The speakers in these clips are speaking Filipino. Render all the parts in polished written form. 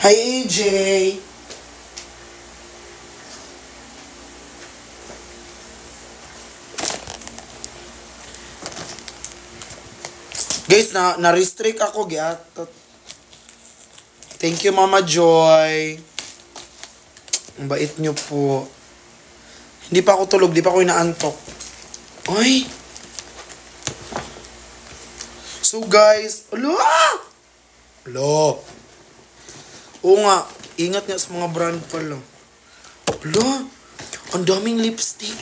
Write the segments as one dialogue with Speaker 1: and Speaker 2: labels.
Speaker 1: Hi, AJ. Guys, na-restrict ako, giatot. Thank you, Mama Joy. Ang bait nyo po. Hindi pa ako tulog, di pa ako inaantok. Ay! So, guys, alo! Alo! Oo nga, ingat nga sa mga brand pala. Alo! Ang daming lipstick.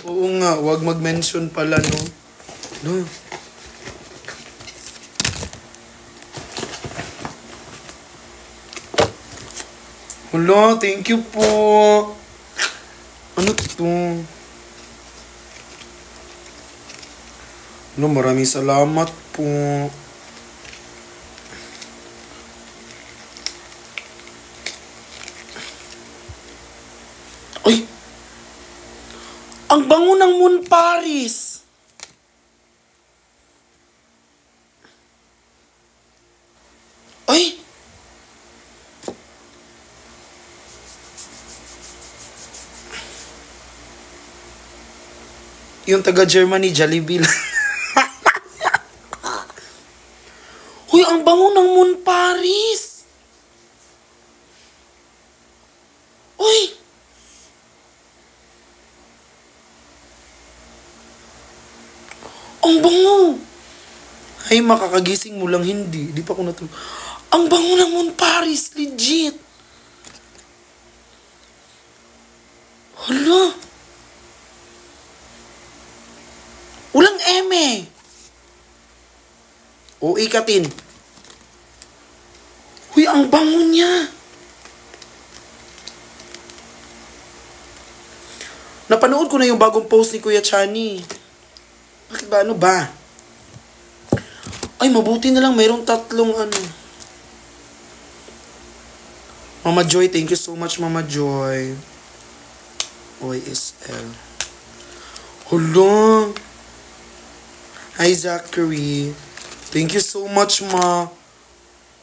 Speaker 1: Oo nga, wag mag-mention pala, no? No. Hello, thank you po. Ano to? Hello, maraming salamat po. Ay! Ang bango ng Moon Paris! Ay! Yung taga-Germany, Jollibee. Huy, ang bango ng Moon Paris! Uy! Ang bango! Ay, makakagising mo lang hindi. Di pa ako natulog. Ang bango ng Moon Paris! Legit! Hala! Ulang eme! O ikatin. Huy, ang bango niya! Napanood ko na yung bagong post ni Kuya Chani. Bakit ba? Ano ba? Ay, mabuti na lang. Mayroong tatlong ano. Mama Joy, thank you so much, Mama Joy. OSL. Hala! Hi, Zachary. Thank you so much, Ma.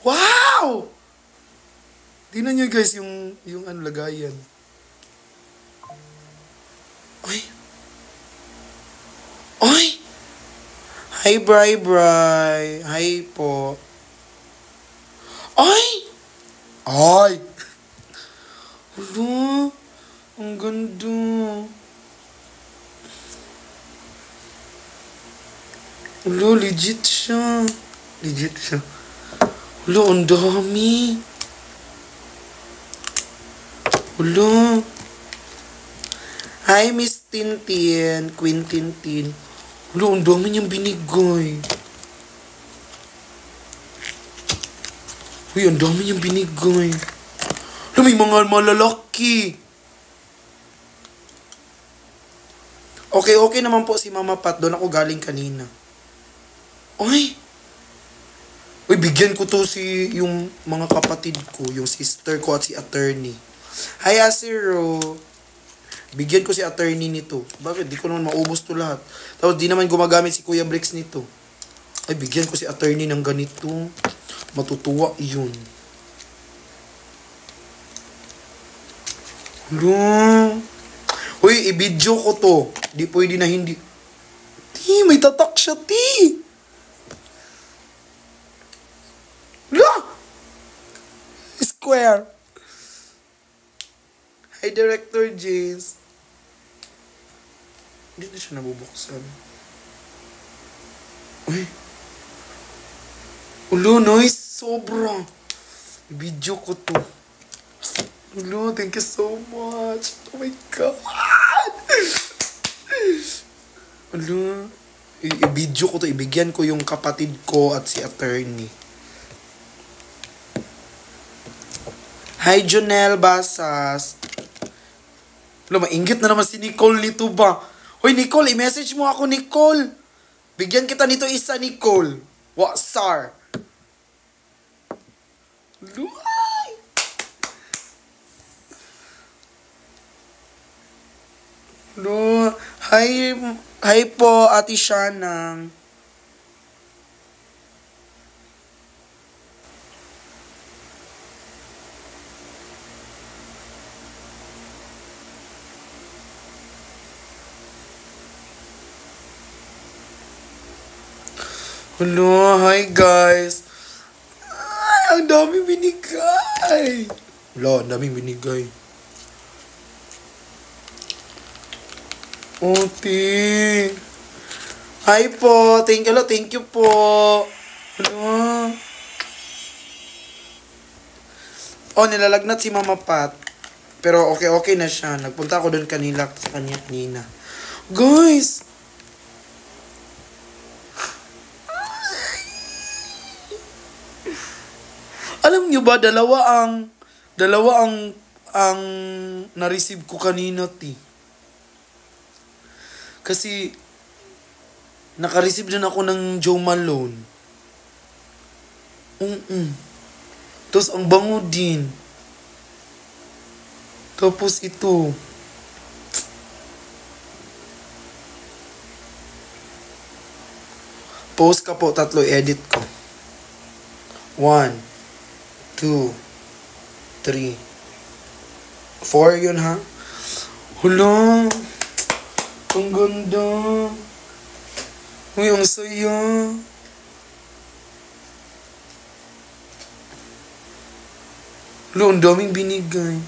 Speaker 1: Wow! Tingnan nyo, guys, yung ano, lagayan. Ay! Ay! Hi, Bri Bri. Hi po. Ay! Ay! Hala! Ang ganda. Hala, legit siya. Legit siya. Hala, ang dami. Hala. Hi, Miss Tintin. Queen Tintin. Hala, ang dami niyang binigay. Uy, ang dami niyang binigay. Hala, may mga malalaki. Okay naman po si Mama Pat. Doon ako galing kanina. Uy! Uy, bigyan ko to yung mga kapatid ko, yung sister ko at si attorney. Hi, Asiro. Bigyan ko si attorney nito. Bakit? Di ko naman maubos to lahat. Tapos di naman gumagamit si Kuya Bricks nito. Ay, bigyan ko si attorney ng ganito. Matutuwa yun. Hala. Uy, i-video ko to. Di pwede na hindi. Ti, may tatak siya, ti. Hala. Square. Hi, Director James. Hindi na siya nabubuksan. Uy. Ulo, nice. Sobra. Video ko to. Ulo, thank you so much. Oh my God. Ulo. I-video ko to. Ibigyan ko yung kapatid ko at si attorney. Hi, Jonel Basas. Ulo, mainggit na naman si Nicole nito ba? Hoy, Nicole, i-message mo ako, Nicole. Bigyan kita nito isa, Nicole. Waksar. Luay! Lo, hi po, Ate Shana. Hello, hi guys. Ay, ang daming binigay. Hello, ang daming binigay. Oti. Hi po. Thank you po. Hello. Oh, nilalagnat si Mama Pat. Pero okay na siya. Nagpunta ako doon kanila sa kanya kanina. Guys! Alam nyo ba, dalawa ang na-receive ko kanina, ti. Kasi, naka-receive din ako ng Joe Malone. Tapos, ang bango din. Tapos, ito. Post ka po, 3, edit ko. 1, 2, 3, 4 yun, ha? Hala! Ang ganda! Uy, ang saya! Hala, ang daming binigay.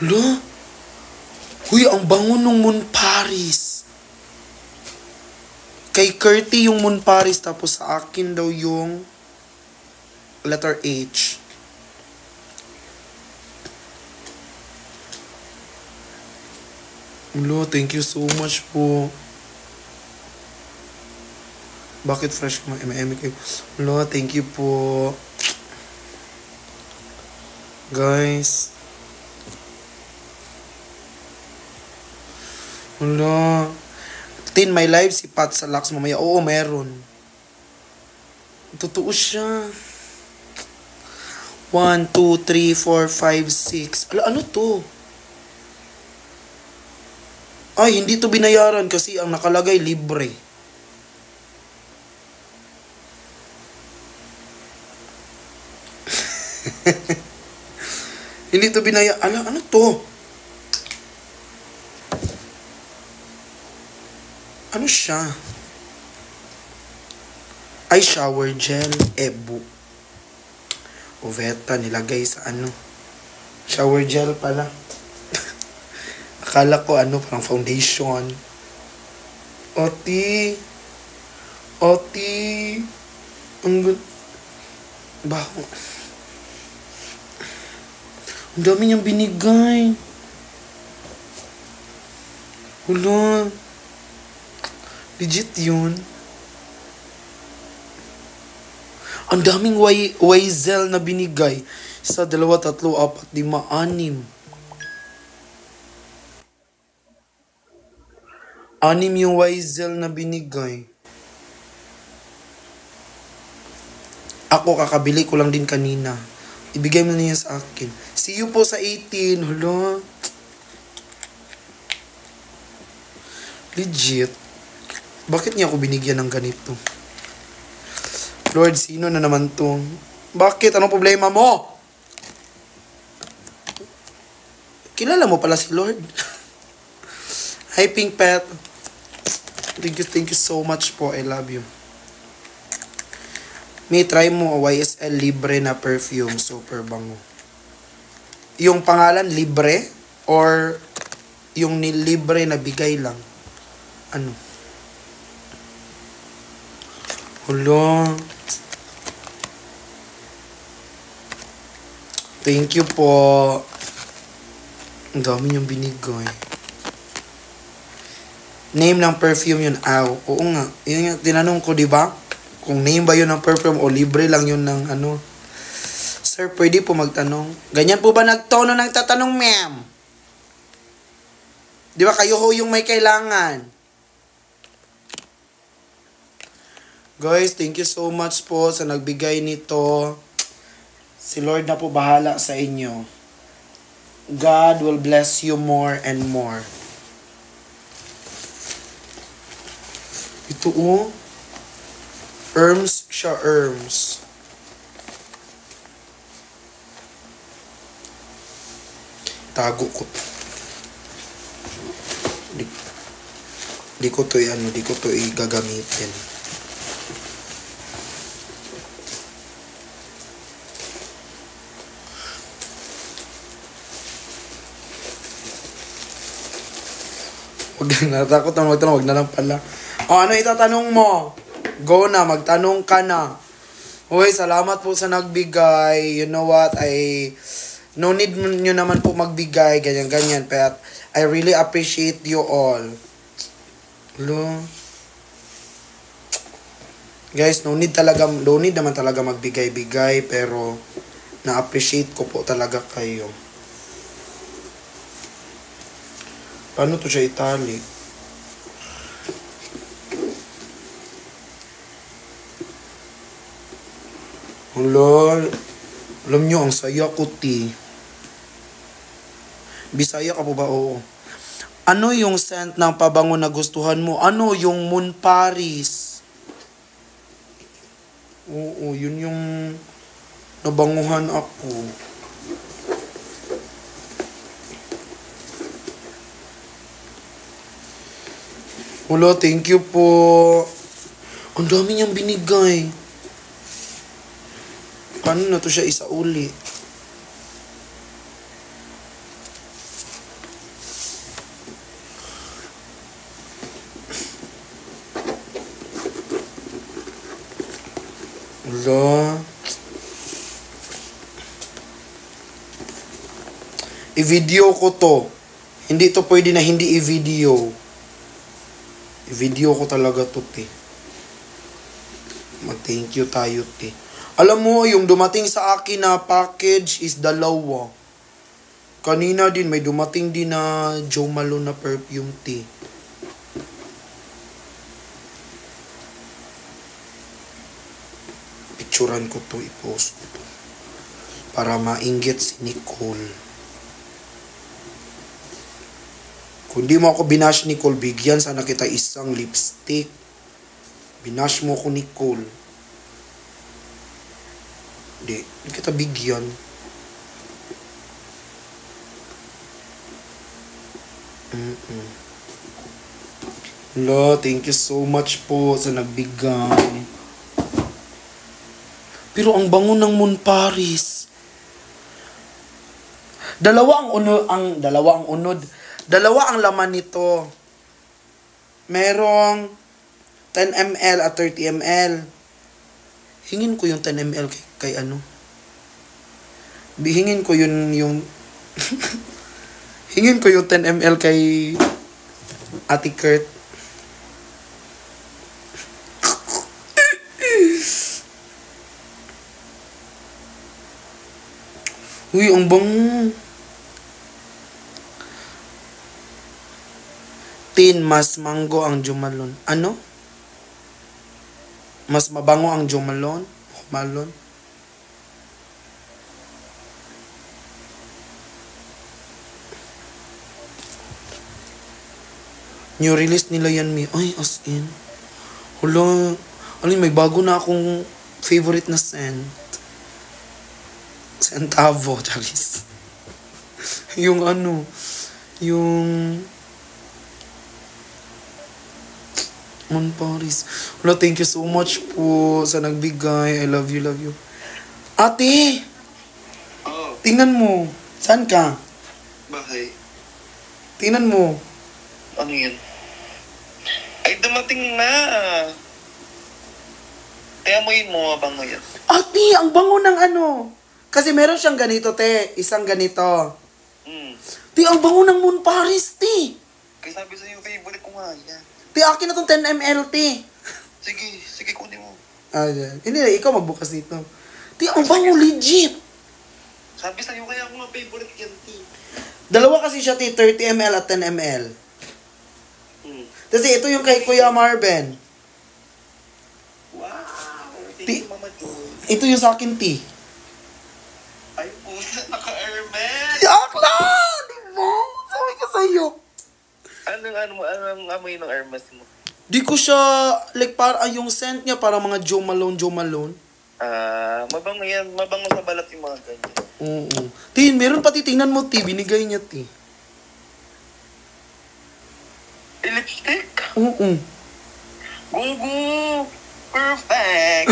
Speaker 1: Hala? Uy, ang bango nung Moon Paris. Kay Curty yung Moon Paris, tapos sa akin daw yung letter H. Hala, thank you so much po. Bakit fresh mo? kayo? Hala, thank you po. Guys. Hala. Tin, my live si Pat sa Lux mamaya. Oo, meron. Totoo siya. 1, 2, 3, 4, 5, 6. Ano to? Ay, hindi to binayaran kasi ang nakalagay libre. Hindi to binayaran. Ano to? Ano siya? Ay, shower gel. Ebu. Oveta, nilagay sa ano. Shower gel pala. Akala ko ano, parang foundation. Oti. Ang good. Baho. Ang dami niyang binigay. Hala. Legit yun. Ang daming Wayzel na binigay. 1, 2, 3, 4, 5, 6. 6 yung Wayzel na binigay. Ako, kakabili ko lang din kanina. Ibigay mo niya sa akin. See you po sa 18. Hala. Legit. Bakit niya ako binigyan ng ganito? Lord, sino na naman to? Bakit? Anong problema mo? Kilala mo pala si Lord. Hi, Pink Pet. Thank you so much po. I love you. May try mo YSL libre na perfume. Super bango. Yung pangalan libre or yung nilibre na bigay lang? Ano? Hala. Thank you po. Ang dami niyong binigay. Name ng perfume yun. Aw. Oo nga. Yun nga. Tinanong ko, di ba? Kung name ba yun ng perfume o libre lang yun ng ano. Sir, pwede po magtanong. Ganyan po ba nagtono ng tatanong, ma'am? Di ba kayo ho yung may kailangan? Guys, thank you so much po sa nagbigay nito. Si Lord na po bahala sa inyo. God will bless you more and more. Ito oh. Erms siya, Erms. Tago ko. Di ko to gagamitin. Natakot na magtanong, wag na lang pala. O, ano itatanong mo? Go na, magtanong ka na. Uy, salamat po sa nagbigay. You know what, no need nyo naman po magbigay, ganyan-ganyan. But I really appreciate you all. Hello? Guys, no need naman talaga magbigay-bigay, pero na-appreciate ko po talaga kayo. Paano to siya itali? Hello? Alam nyo, ang saya ko, ti. Bisaya ka po ba? Oo. Ano yung scent ng pabango na gustuhan mo? Ano yung Moon Paris? Oo, yun yung nabanguhan ako. Wala, thank you po. Ang dami niyang binigay. Paano na to siya isa uli? Wala. I-video ko to. Hindi to pwede na hindi i-video. I-video ko talaga to, te. Mag-thank you tayo, te. Alam mo, yung dumating sa akin na package is dalawa. Kanina din, may dumating din na Jo Malone na perfume, te. Picturean ko to, i-post ko to. Para mainggit si Nicole. Kung di mo ako binash, Nicole, bigyan sana kita isang lipstick. Binash mo ako, Nicole. Di kita bigyan. Hello, thank you so much po sa nagbigay. Pero ang bango ng Moon Paris. Dalawa ang laman nito. Merong 10 ml at 30 ml. Hingin ko yung 10 ml kay ano. Hingin ko yung hingin ko yung 10 ml kay Ate Kurt. Uy, ang bango. Mas mango ang Jo Malone. Ano? Mas mabango ang Jo Malone? Malone? New release nila yan, mi. Ay, as in. Hala. Alin, may bago na akong favorite na scent. Centavo, Charis. Yung ano, yung Moon Paris. Wala, thank you so much po sa nagbigay. I love you, love you. Ate!
Speaker 2: Oh,
Speaker 1: Tingnan mo. Saan ka?
Speaker 2: bakit?
Speaker 1: Tingnan mo.
Speaker 2: Ano yun? Ay, dumating na. Kaya mo yun mo, mabango yan.
Speaker 1: Ate, ang bango ng ano. Kasi meron siyang ganito, te. Isang ganito. Te, ang bango ng Moon Paris, te.
Speaker 2: Kaya sabi sa'yo, favorite ko nga yan.
Speaker 1: Te, akin na tong 10 ml, te.
Speaker 2: Sige, kunin mo.
Speaker 1: Ah, yan. Hindi, ikaw magbukas dito. Te, ang bango legit.
Speaker 2: Sabi sa'yo, kaya ako nga favorite yan, ti.
Speaker 1: Dalawa kasi siya, te. 30 ml at 10 ml. Kasi ito yung kay Kuya Marben.
Speaker 2: Wow! Thank
Speaker 1: Ti-
Speaker 2: you, Mama Joy.
Speaker 1: Ito yung sa akin, te.
Speaker 2: Ay, pusa, naka-Hermes!
Speaker 1: Yakla! Di ba? Sabi ka sa'yo.
Speaker 2: Anong amoy ng Hermes mo?
Speaker 1: Di ko siya, like, para yung scent niya, para mga Jo Malone, Jo Malone.
Speaker 2: Mabango yan. Mabango sa balat yung mga ganyan.
Speaker 1: Oo. Tin, meron pati, tingnan mo, ti, binigay niya, ti.
Speaker 2: Lipstick?
Speaker 1: Oo.
Speaker 2: Gugu! Perfect!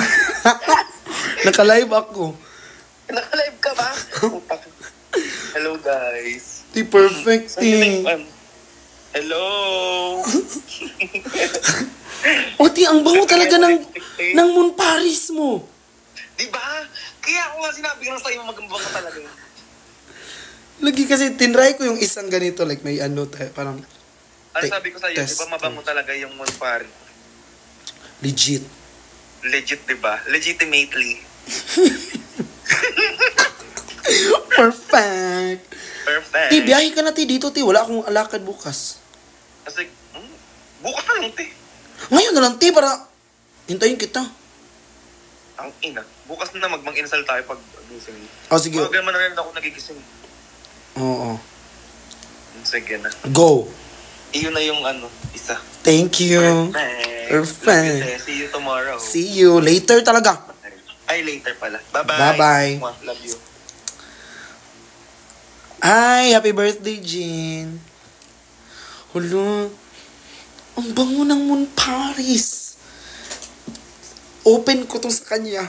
Speaker 1: Naka-live ako.
Speaker 2: Naka-live ka ba? Hello, guys.
Speaker 1: Ti, perfect,
Speaker 2: Saan yun
Speaker 1: ti.
Speaker 2: yung hello!
Speaker 1: O, ti, ang bango talaga ng Moon Paris mo.
Speaker 2: Diba? Kaya ako nga sinabi ko sa'yo magambang ka talaga.
Speaker 1: Lagi kasi, tinry ko yung isang ganito, like, may ano, parang,
Speaker 2: Ano sabi ko sa'yo,
Speaker 1: test.
Speaker 2: di ba mabango talaga yung Monpari?
Speaker 1: legit.
Speaker 2: Legit, di ba? Legitimately.
Speaker 1: Perfect.
Speaker 2: Perfect.
Speaker 1: Ti, biyahe ka na, ti, dito, ti. Wala akong alakad bukas.
Speaker 2: Kasi, bukas na lang, te.
Speaker 1: Ngayon na lang, ti, para hintayin kita.
Speaker 2: Ang ina. Bukas na magmang-inasal tayo pag gising.
Speaker 1: Oh, sige.
Speaker 2: Mga man na rin ako nagigising.
Speaker 1: Oo.
Speaker 2: Sige na.
Speaker 1: Go.
Speaker 2: Iyon na yung isa.
Speaker 1: Thank you.
Speaker 2: Perfect.
Speaker 1: Perfect.
Speaker 2: Love you, te. See you tomorrow.
Speaker 1: See you. Later talaga.
Speaker 2: Ay, later pala. Bye-bye.
Speaker 1: Bye-bye.
Speaker 2: Mwah, love you.
Speaker 1: Hi, happy birthday, Jean. Hulo. Ang bango ng Moon Paris. Open ko to sa kanya.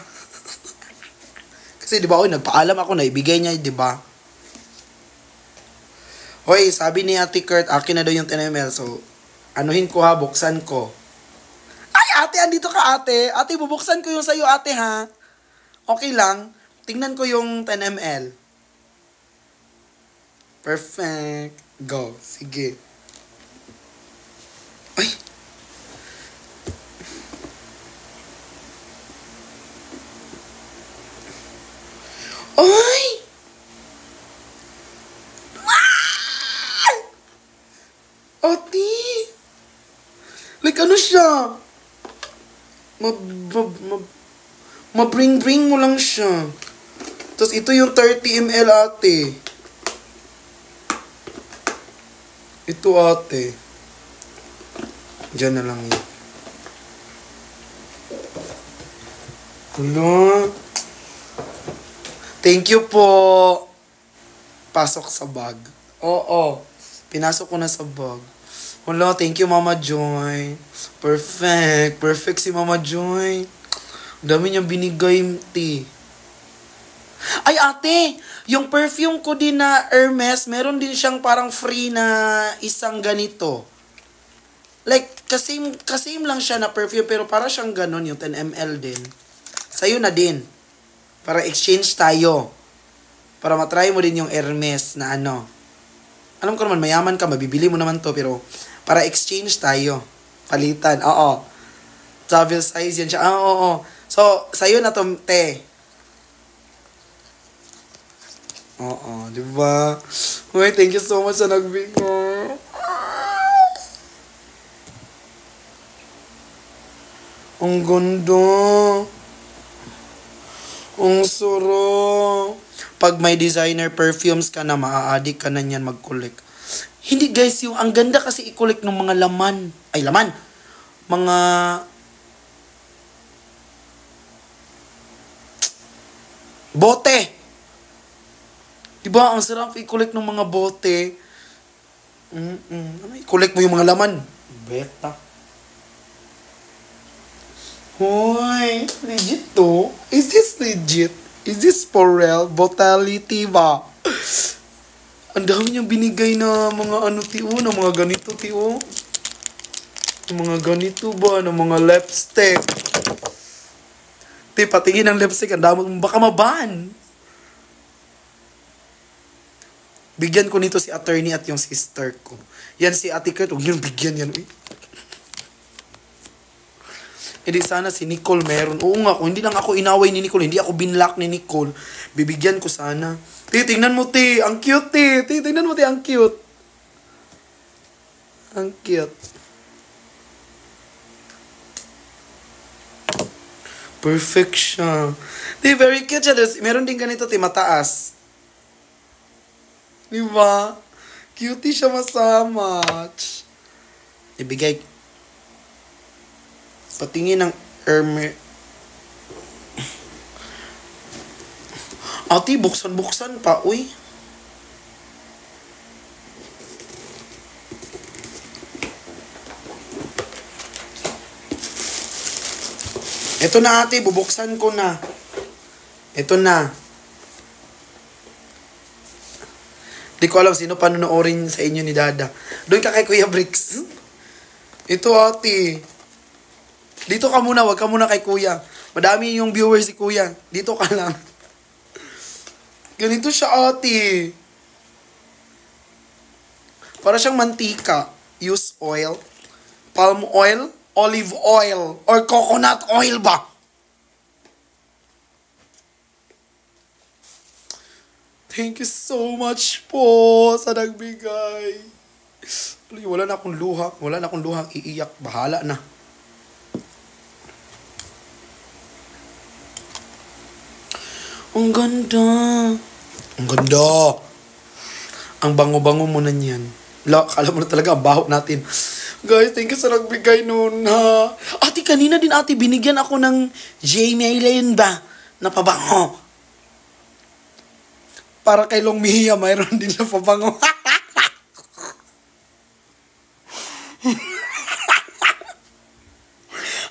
Speaker 1: Kasi di ba, nagpaalam ako na ibigay niya, di ba? Hoy, sabi ni Ate Kurt, akin na daw yung 10 ml. So, anuhin ko ha, buksan ko. Ay, ate, andito ka, ate. Ate, bubuksan ko yung sa'yo, ate, ha? Okay lang. Tingnan ko yung 10 ml. Perfect. Go. Sige. Ay. Ay! Ah! Ate! Like ano siya? Mabring-bring mo lang siya. Tapos ito yung 30 ml, ate. Ito, ate. Diyan na lang yun. Hala. Thank you po. Pasok sa bag. Oo. Pinasok ko na sa bag. Hala, thank you, Mama Joy. Perfect. Perfect si Mama Joy. Ang dami niyang binigay, ti. Ay, ate! Yung perfume ko din na Hermes, meron din siyang parang free na isang ganito. Like, kasame lang siya na perfume, pero para siyang ganon, yung 10 ml din. Sa'yo na din. Para exchange tayo. Para matry mo din yung Hermes na ano. Alam ko naman, mayaman ka, mabibili mo naman to, pero para exchange tayo. Palitan, oo. Travel size yan siya. Ah, oo. So, sa'yo na to, te. Oo, di ba? Uy, thank you so much sa nagbigay. Ang ganda. Ang suro. Pag may designer perfumes ka na, maa-addict ka na niyan mag-collect. Hindi guys, yung ang ganda kasi i-collect ng mga laman. Ay, laman. Mga bote. Diba, ang sarap i-collect ng mga bote. Ano, i-collect mo yung mga laman. Beta. Hoy, legit to? Is this legit? Is this for real? Botality ba? Ang dami niyang binigay na mga ano, tiyo, na mga ganito, tiyo. Mga ganito ba, na mga lipstick. Ti, patingin ang lipstick, ang dami, baka maban. Bigyan ko nito si attorney at yung sister ko. Yan si Ate Kurt, huwag niyong bigyan yan. Uy. Hindi sana si Nicole meron. Oo nga, kung hindi lang ako inaway ni Nicole, hindi ako binlock ni Nicole, bibigyan ko sana. Ti, tingnan mo, ti. Ang cute, ti. Ti, tingnan mo, ti. Ang cute. Ang cute. Perfect siya. Ti, very cute siya. Meron din ganito, ti, mataas. Diba? Cutie siya, masama. Ibigay. Patingin ng Hermes. Ate, buksan pa, uy. Ito na ate, bubuksan ko na. Ito na. Di ko alam sino panonoorin sa inyo ni Dada. Doon ka kay Kuya Bricks. Ito ate. Dito ka muna, wag ka muna kay Kuya. Madami yung viewers si Kuya. Dito ka lang. Ganito siya ate. Para siyang mantika. Use oil. Palm oil. Olive oil. Or coconut oil ba? Thank you so much po sa nagbigay. Wala na akong luha. Wala na akong luhang iiyak. Bahala na. Ang ganda. Ang ganda. Ang bango-bango mo na niyan. Kala mo na talaga ang baho natin. Guys, thank you sa nagbigay nun ha. Ate, kanina din ate, binigyan ako ng J. Maylene ba? Na pabango. Para kay Long Mihia, mayroon din na pabango.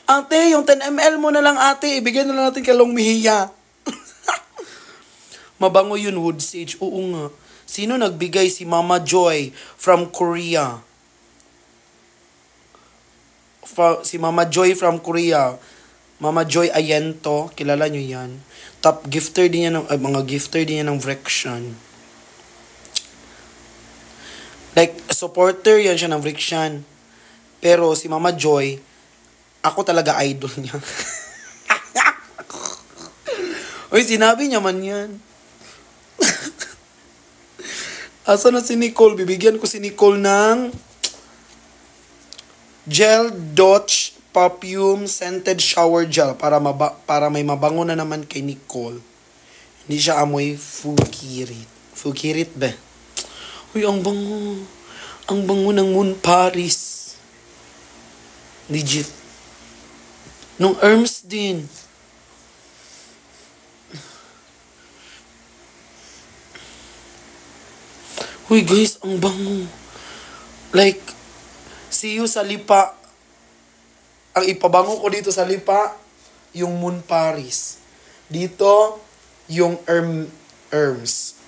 Speaker 1: Ate, yung 10 ml mo na lang ate. Ibigay na lang natin kay Long Mihia. Mabango yun, wood sage. Oo nga. Sino nagbigay? Si Mama Joy from Korea. Si Mama Joy from Korea. Mama Joy Ayento. Kilala nyo yan. Top gifter din yan ng, mga gifter din yan ng Vrexian. Like, supporter yan siya ng Vrexian. Pero si Mama Joy, ako talaga idol niya. Uy, sinabi niya man yan. Asa na si Nicole? Bibigyan ko si Nicole ng Gel Dodge Perfume Scented Shower Gel para may mabango na naman kay Nicole. Hindi siya amoy fukirit. Fukirit ba? Uy, ang bango. Ang bango ng Moon Paris. Legit. Nung Hermes din. Uy guys, ang bango. Like, see you sa Lipa. Ang ipabango ko dito sa Lipa, yung Moon Paris. Dito, yung Hermes.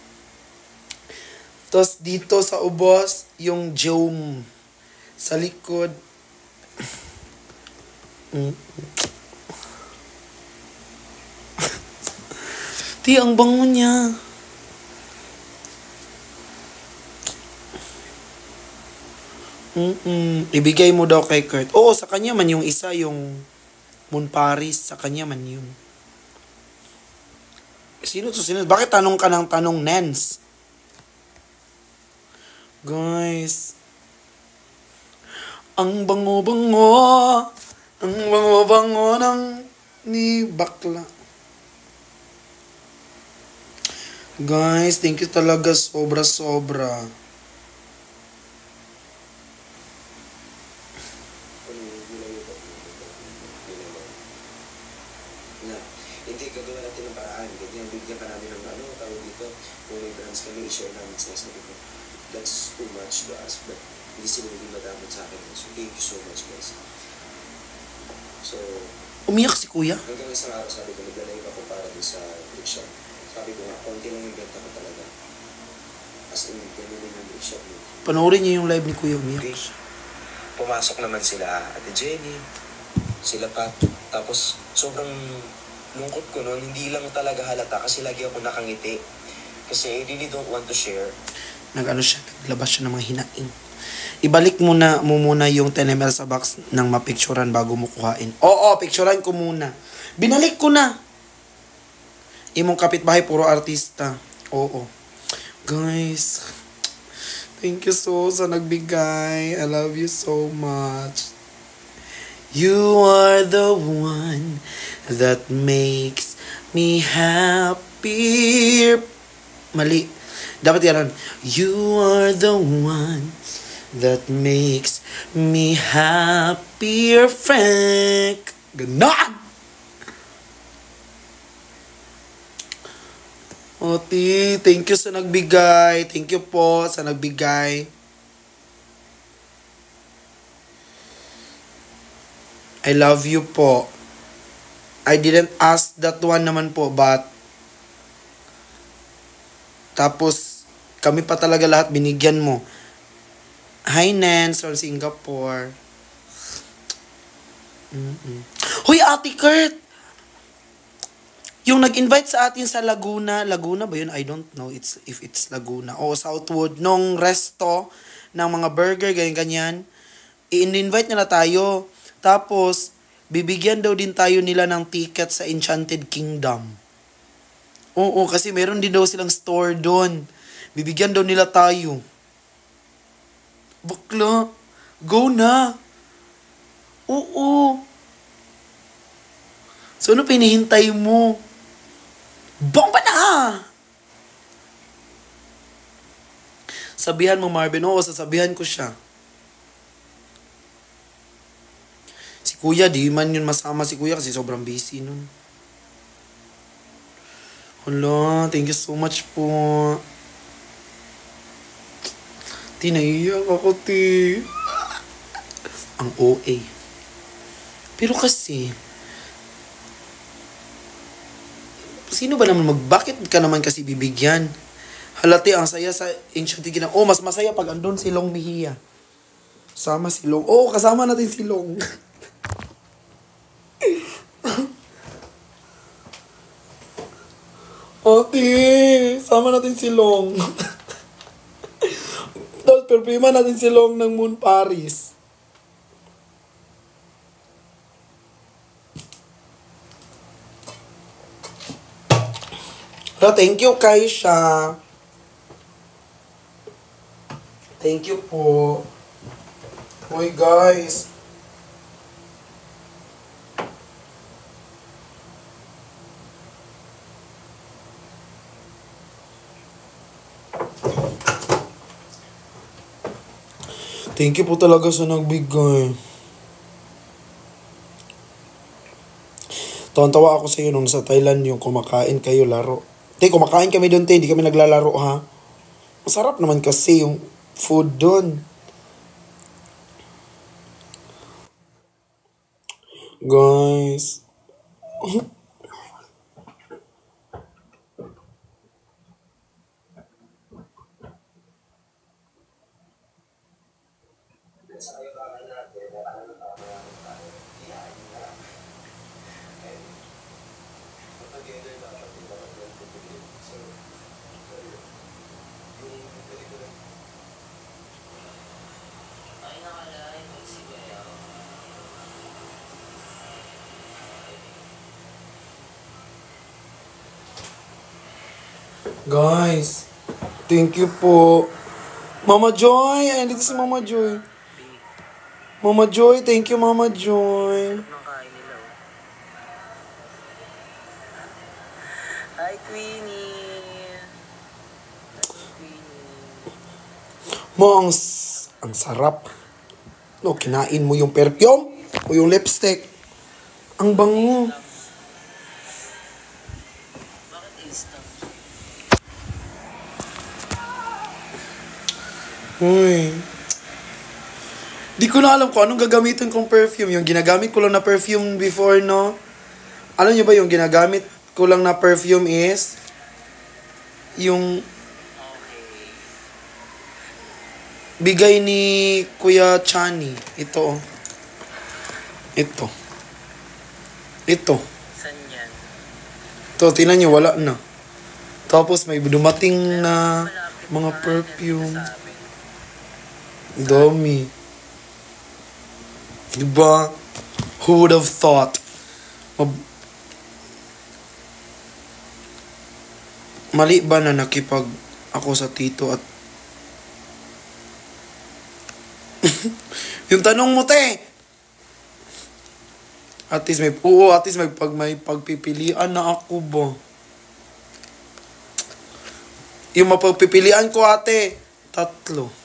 Speaker 1: Tapos dito sa ubos, yung Jaume. Sa likod. Di, ang bango niya. Ibigay mo daw kay Kurt. Oo, sa kanya man yung isa, yung Moon Paris, sa kanya man yun. Sino to? Sino? Bakit tanong ka ng tanong, Nens? Guys. Ang bango-bango. Ang bango-bango ng ni bakla. Guys, thank you talaga sobra-sobra.
Speaker 3: Hindi, gagawin natin ng paraan. Ganyan, bigyan pa namin ng tawag dito. Kung may brands kami, i-share namin sa sabi ko. That's too much to us, but hindi sila naging madamot sa akin. So, thank you so much, guys. So,
Speaker 1: umiyak si Kuya?
Speaker 3: hanggang isang araw, sabi ko, naglalay ako para din sa workshop. Sabi ko nga, konti lang yung benta ko talaga. As in, ganun yung workshop mo.
Speaker 1: Panoorin niyo yung live ni Kuya, umiyak.
Speaker 3: Okay. Pumasok naman sila, Ate Jenny, sila Pat. Tapos, sobrang lungkot ko noon, hindi lang talaga halata kasi lagi ako nakangiti. Kasi I really don't want to share.
Speaker 1: Naglabas siya ng mga hinaing. Ibalik mo muna yung 10 ml sa box ng mapicturan bago mo kuhain. Oo, picturean ko muna. Binalik ko na. Imong kapitbahay, puro artista. Oo. Guys, thank you sa nagbigay. I love you so much. You are the one that makes me happy. Mali. Dapat yan. You are the one that makes me happier, Frank. Ganon! Oti, thank you sa nagbigay. Thank you po sa nagbigay. I love you po. I didn't ask that one naman po, but tapos kami pa talaga lahat binigyan mo. Hi, Nance from Singapore. Hoy, Ate Kurt! Yung nag-invite sa atin sa Laguna, Laguna ba yun? I don't know if it's Laguna. O Southwood, nung resto ng mga burger, ganyan-ganyan. I-invite nila tayo. Tapos, bibigyan daw din tayo nila ng ticket sa Enchanted Kingdom. Oo, kasi meron din daw silang store doon. Bibigyan daw nila tayo. Bakla, go na. Oo. So, ano pinihintay mo? Bomba na! Sabihan mo, Marvin. Oo, sasabihan ko siya. Si Kuya, di man yun masama si Kuya kasi sobrang busy nun. Hala, thank you so much po. Tinaiyak ako, ti. Ang OA. Pero kasi, sino ba naman bakit ka naman kasi bibigyan? Halati, ang saya sa Ancient Kingdom. Oh, mas masaya pag andun si Long Mejia. Sama si Long. Oh, kasama natin si Long. Ate, sama natin si Long. Tapos, perprima natin si Long ng Moon Paris. So, thank you, Kaisha. Thank you po. Hoy, guys. Thank you po talaga sa nagbigay. Tawan-tawa ako sa iyo nung sa Thailand yung kumakain kayo laro. Te, kumakain kami doon, te. Hindi kami naglalaro, ha? Masarap naman kasi yung food doon. Guys. Guys, thank you po. Mama Joy, ay, dito si Mama Joy. Mama Joy, thank you, Mama Joy.
Speaker 4: Hi, Queenie.
Speaker 1: Mo, ang sarap. No, kinain mo yung perfume o yung lipstick. Ang bango.
Speaker 4: Bakit instant?
Speaker 1: Uy. Di ko na alam kung anong gagamitin kong perfume. Yung ginagamit ko lang na perfume before, no? Alam niyo ba yung ginagamit ko lang na perfume is yung bigay ni Kuya Chani. Ito, oh. Ito. Ito.
Speaker 4: Saan yan?
Speaker 1: Ito, tingnan niyo, wala na. Tapos may dumating na mga perfume. Dami. Diba? Who would have thought? Mali ba na nakipag ako sa tito at yung tanong mo, te. At least may pagpipilian na ako ba? Yung mapagpipilian ko, ate, 3.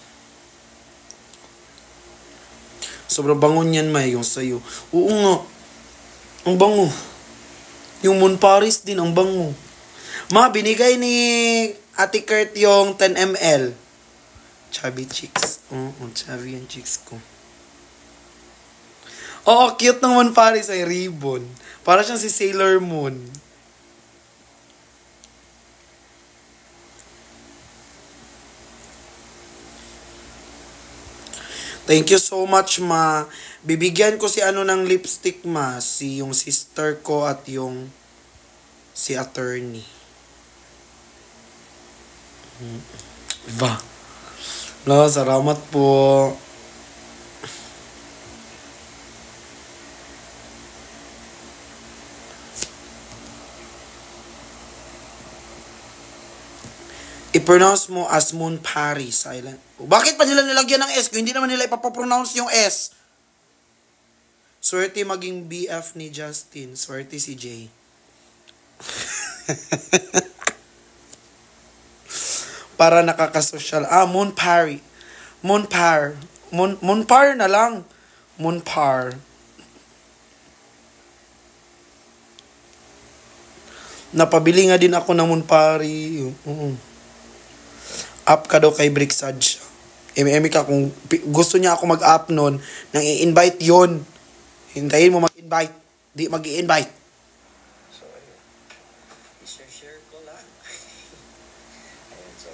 Speaker 1: Sobrang bango niyan, May, yung sa'yo. Oo nga. Ang bango. Yung Moon Paris din, ang bango. Ma, binigay ni Ate Kurt yung 10 ml. Chubby cheeks. Oo, chubby yung cheeks ko. Oo, cute ng Moon Paris ay ribbon. Para siyang si Sailor Moon. Thank you so much, Ma. Bibigyan ko si ano ng lipstick, Ma. Si yung sister ko at yung si attorney. Diba? No, salamat po. I-pronounce mo as Moon Paris. Silent. Bakit pa nila nilagyan ng S? Kung hindi naman nila ipapronounce yung S. Swerte maging BF ni Justin. Swerte si Jay. Para nakakasosyal. Moon Paris. Moonpar. Moonpar na lang. Moonpar. Napabili nga din ako ng Moonpari. Up ka daw kay Brixad siya. Emi ka kung gusto niya ako mag-up nun, nang i-invite yon. Hintayin mo mag-invite. Di mag-i-invite.
Speaker 3: So, ayun. I-share ko lang. Ayun, so.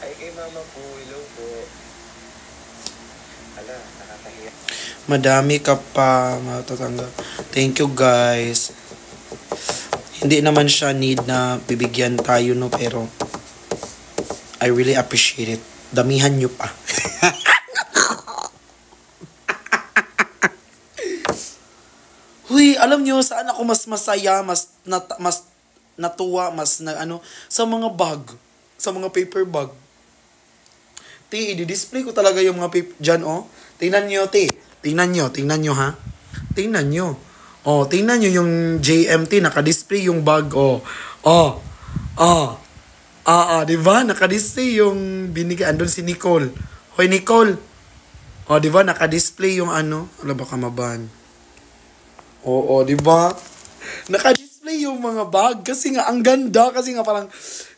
Speaker 3: Ay, kay mama po. Hello po. Ala, nakakahiya.
Speaker 1: Madami ka pa matatanggap. Thank you, guys. Hindi naman siya need na bibigyan tayo, no, pero I really appreciate it. Damihan nyo pa. Huy, alam nyo, saan ako mas masaya, mas natuwa, mas na ano, sa mga bag, sa mga paper bag. Ti, i-display ko talaga yung mga paper, dyan, oh. Tingnan nyo, ti. Tingnan nyo, ha. Tingnan nyo. Oh, tingnan nyo yung JMT, naka-display yung bag, oh. Di ba? Naka-display yung binigay. Andun si Nicole. Hoy, Nicole. Oh, di ba? Naka-display yung ano. Wala baka maban. Oo, di ba? Naka-display yung mga bag. Kasi nga, ang ganda. Kasi nga parang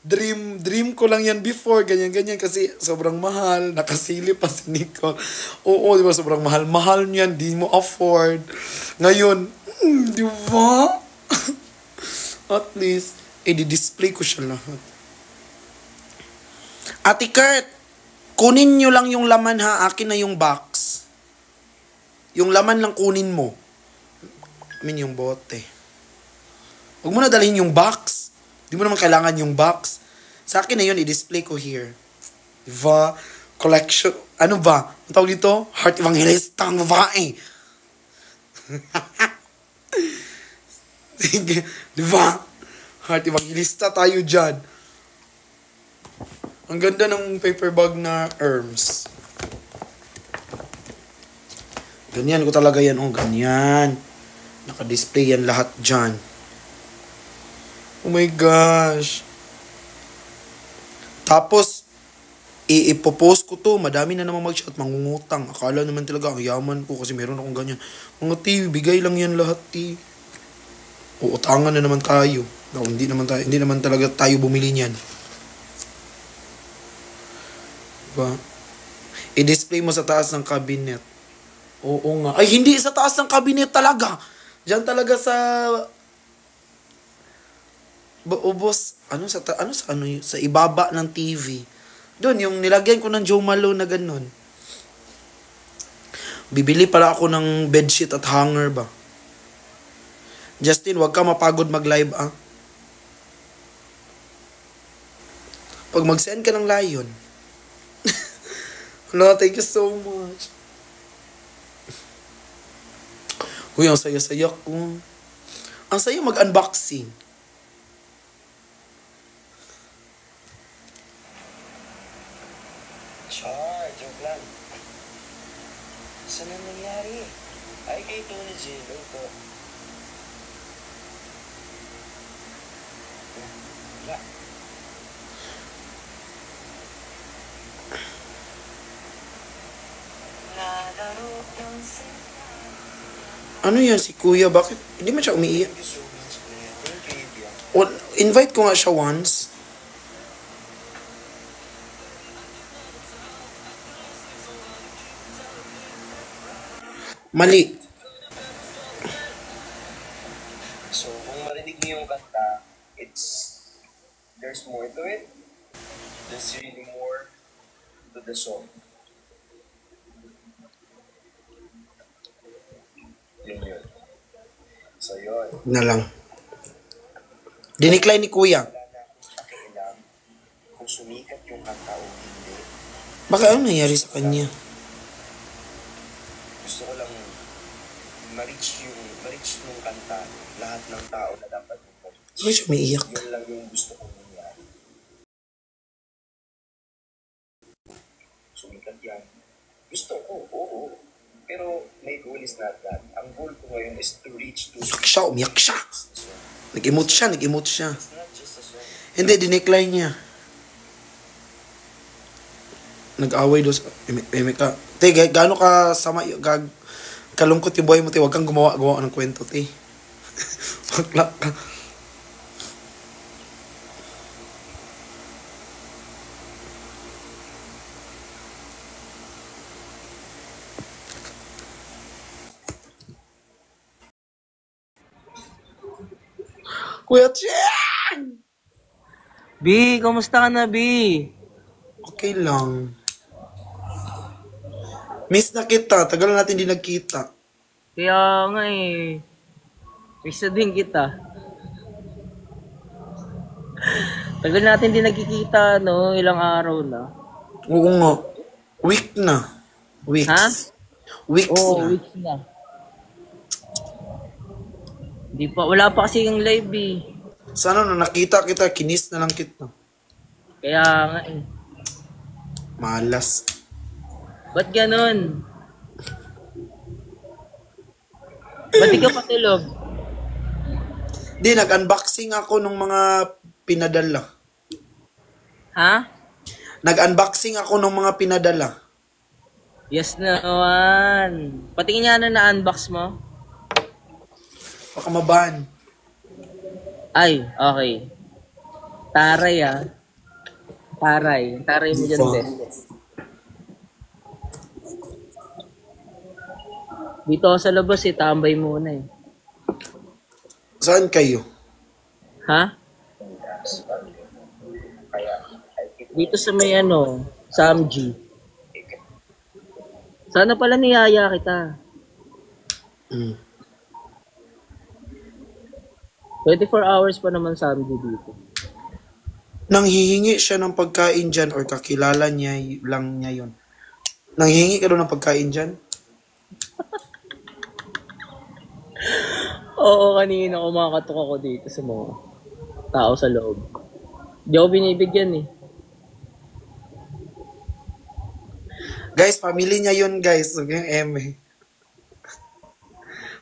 Speaker 1: dream ko lang yan before. Ganyan. Kasi sobrang mahal. Nakasili pa si Nicole. Oo, di ba? Sobrang mahal. Mahal niyan. Di mo afford. Ngayon, di ba? At least, i-display ko siya lahat. Ate Kurt, kunin nyo lang yung laman, ha. Akin na yung box. Yung laman lang kunin mo. Yung bote. Huwag mo na dalhin yung box. Di mo naman kailangan yung box. Sa akin na yun, i-display ko here. Diba? Collection. Ano ba? Ang tawag dito? Heart Evangelista ang babae. Diba? Heart Evangelista tayo dyan. Ang ganda ng paper bag na Hermes. Ganyan ko talaga yan. Oh, ganyan. Naka-display yan lahat dyan. Oh my gosh. Tapos, ipopost ko to. Madami na naman mag-chat. Mangungutang. Akala naman talaga ang yaman ko kasi meron akong ganyan. Mga ti, bigay lang yan lahat, ti. Uutangan na naman tayo. No, hindi naman talaga tayo bumili niyan. Diba? I-display mo sa taas ng cabinet. Oo nga. Ay, hindi sa taas ng cabinet talaga. Diyan talaga sa ubos, sa ibaba ng TV. Doon, yung nilagyan ko ng Joe Malo na ganun. Bibili pala ako ng bedsheet at hanger ba? Justin, wag ka mapagod mag-live, ah. Pag mag-send ka ng lion. No, thank you so much. Uy, ang saya-saya ko. Ang saya mag-unboxing.
Speaker 3: Char, joke lang. Saan ang nangyari? Ay, kay Tony J. Hello po. Wala.
Speaker 1: Ano yan si kuya? Bakit? Hindi man siya umiiyak.
Speaker 3: Thank you so much, man. Thank you, India.
Speaker 1: Invite ko nga siya once. Mali.
Speaker 3: So, kung marinig niyo yung kanta, there's more to it. There's really more to the song. Yun. So, yun.
Speaker 1: Na lang. Dinicline ni kuya.
Speaker 3: Wala na akong pakialam kung sumikat yung kanta o hindi.
Speaker 1: Baka ano nangyari sa kanya?
Speaker 3: Gusto ko lang ma-reach nung kanta lahat ng tao na dapat ma-reach.
Speaker 1: Bakit siya umiiyak?
Speaker 3: Yun lang yung gusto kong nangyari. Sumikat yan. Gusto ko, oo. Pero my goal is not that. Ang goal ko ngayon is to reach to...
Speaker 1: Umiyak siya. Nag-emote siya.
Speaker 3: It's not just a song.
Speaker 1: Hindi, dinicline niya. Nag-away doon sa... Ka. Te, gaano ka sama... Kalungkot yung buhay mo, te. Huwag kang gumawa ng kwento, te. Wag ka. Kuya Chen!
Speaker 4: B, kamusta ka na, B?
Speaker 1: Okay lang. Miss na kita. Tagal na natin di nagkita.
Speaker 4: Kaya nga eh. Miss na din kita. Tagal natin din nagkikita, no? Ilang araw na.
Speaker 1: Oo nga. Week na. Weeks.
Speaker 4: Ha?
Speaker 1: Weeks
Speaker 4: Oo,
Speaker 1: na.
Speaker 4: weeks na. Wala pa kasi yung live eh.
Speaker 1: Sana na nakita kita, kinis na lang kita.
Speaker 4: Kaya nga eh.
Speaker 1: Malas.
Speaker 4: Ba't ganun? Ba't di ka patulog?
Speaker 1: Di, nag-unboxing ako ng mga pinadala.
Speaker 4: Ha?
Speaker 1: Nag-unboxing ako ng mga pinadala.
Speaker 4: Yes naman. Patingin nga na na-unbox mo.
Speaker 1: Baka mabahan.
Speaker 4: Ay, okay. Taray ah. Taray. Taray mo dyan, best. Dito ako sa labas eh, tambay muna eh.
Speaker 1: Saan kayo?
Speaker 4: Ha? Dito sa may ano, Samji. Sana pala niyaya kita.
Speaker 1: Mm.
Speaker 4: 24 hours pa naman Samji dito.
Speaker 1: Nanghihingi siya ng pagkain dyan or kakilala niya lang niya yun. Nanghihingi ka doon ng pagkain dyan?
Speaker 4: Oo, kanina kumakatok ako dito sa mga tao sa loob. Di ako binibigyan eh.
Speaker 1: Guys, family niya yun, guys. Huwag yung eme.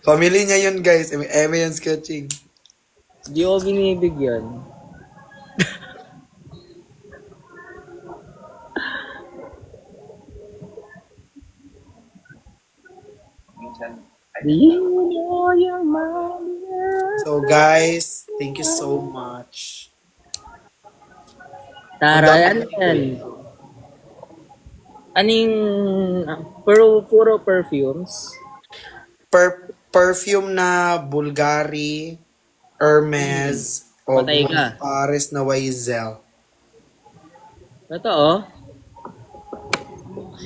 Speaker 1: Family niya yun, guys. Eme yung sketching.
Speaker 4: Di ako binibigyan. Do you know your mother?
Speaker 1: So, guys, thank you so much.
Speaker 4: Tara, yan yan. Aning, puro perfumes?
Speaker 1: Perfume na Bulgari, Hermes, o
Speaker 4: Patay ka.
Speaker 1: Paris na YSL.
Speaker 4: Ito oh.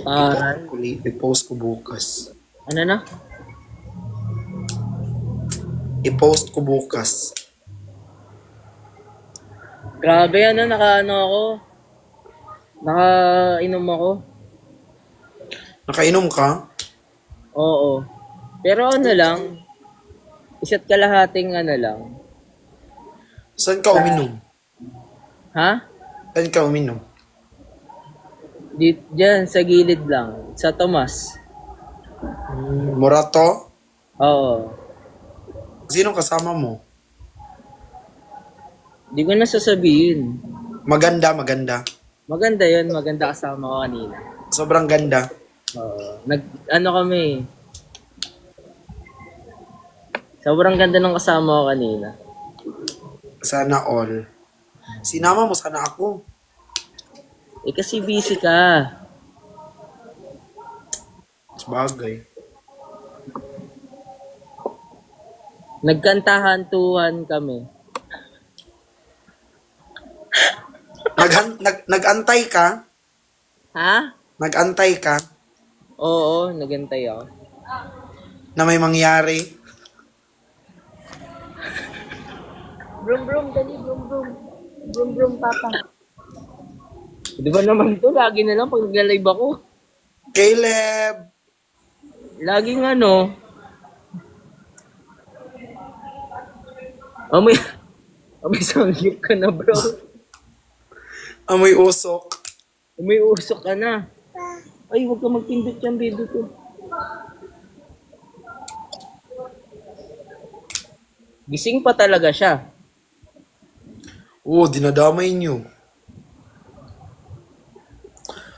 Speaker 4: Tara.
Speaker 1: I-post ko bukas.
Speaker 4: Ano na?
Speaker 1: I-post ko bukas.
Speaker 4: Grabe ano, naka-ano ako. Naka-inom ako.
Speaker 1: Nakainom ka?
Speaker 4: Oo. Pero ano lang, isa't kalahating ano lang.
Speaker 1: Saan ka uminom?
Speaker 4: Ha?
Speaker 1: Saan ka uminom?
Speaker 4: Diyan, sa gilid lang. Sa Tomas.
Speaker 1: Morato?
Speaker 4: Oo.
Speaker 1: Sino kasama mo?
Speaker 4: Di ko na sasabihin.
Speaker 1: Maganda, maganda.
Speaker 4: Maganda yun, maganda kasama ko kanina.
Speaker 1: Sobrang ganda.
Speaker 4: Ano kami, Sobrang ganda ng kasama ko kanina.
Speaker 1: Sana all. Sinama mo, sana ako.
Speaker 4: Eh kasi busy ka.
Speaker 1: Sabagay.
Speaker 4: Nagkantahan-tuhan kami.
Speaker 1: Nag-antay ka?
Speaker 4: Ha?
Speaker 1: Nag-antay ka
Speaker 4: Oo, nagantay ako.
Speaker 1: na may mangyari?
Speaker 4: Brum brum, dali, brum brum. Brum brum, papa. Di ba naman to, lagi na lang pag nagla-live ako.
Speaker 1: Caleb!
Speaker 4: Laging ano. Amoy, amoy sanggip ka na, bro.
Speaker 1: Amoy usok.
Speaker 4: Amoy usok ka na. Ay, huwag ka magpindot yan, baby ko. Gising pa talaga siya.
Speaker 1: Oo, dinadamay niyo.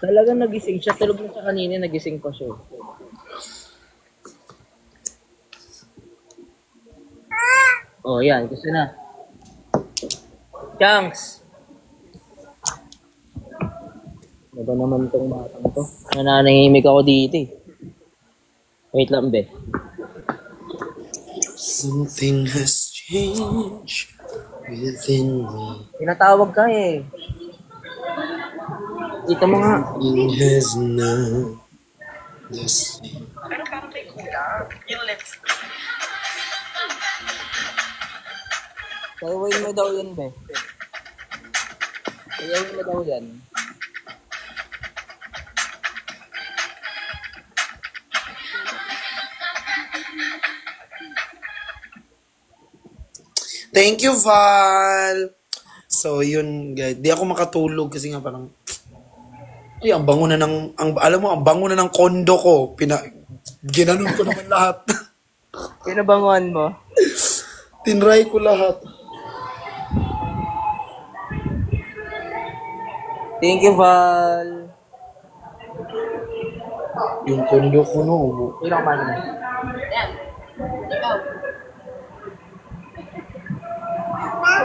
Speaker 4: Talagang nagising siya. Tulog na siya kanina, nagising pa siya. Oh, yan. Gusto na. Chunks! Ano ba naman itong batang to? Nananahimik ako dito eh. Wait lang, be.
Speaker 1: Something has changed within me.
Speaker 4: Tinatawag ka eh. Dito mo nga.
Speaker 1: It has now the same.
Speaker 4: Sayawin mo daw yan, be. Sayawin mo daw yan.
Speaker 1: Thank you, Val! So, yun, guys. Di ako makatulog kasi nga parang, ay, ang bango na ng, alam mo, ang bango na ng kondo ko. Ginanon ko naman lahat.
Speaker 4: Pinabanguan mo?
Speaker 1: Tinry ko lahat.
Speaker 4: Thank you, Val.
Speaker 1: Yung kondo ko, no.
Speaker 4: Ilang man na?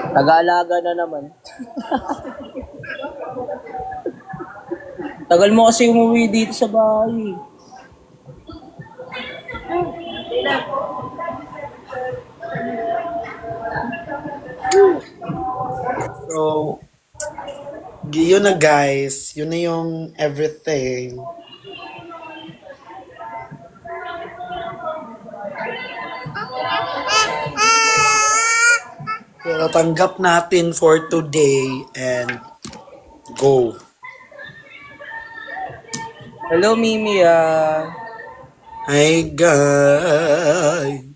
Speaker 4: Taga-alaga na naman. Tagal mo kasi umuwi dito sa bahay.
Speaker 1: So, yun na guys. Yun na yung everything. So, tanggap natin for today and go.
Speaker 4: Hello, Mimi.
Speaker 1: Hi guys.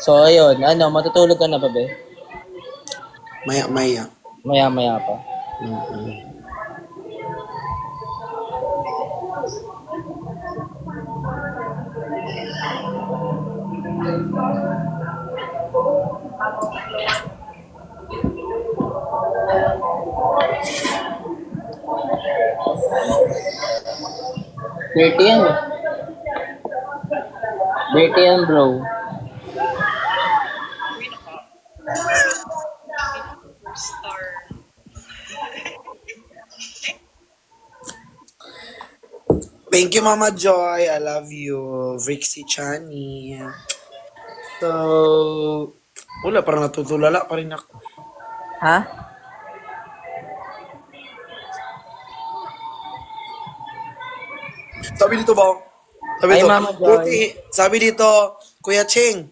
Speaker 4: So, ayun. Ano, matutulog ka na ba, be?
Speaker 1: Maya-maya.
Speaker 4: Maya-maya pa.
Speaker 1: Mm-mm.
Speaker 4: Dirty yan. Dirty yan, bro.
Speaker 1: Thank you, Mama Joy. I love you. Vrixie Chani. So, wala, parang natutulala pa rin ako.
Speaker 4: Ha?
Speaker 1: Sabi dito ba? Sabi
Speaker 4: Ay,
Speaker 1: dito,
Speaker 4: Mama Joy.
Speaker 1: buti, sabi dito, Kuya Ching,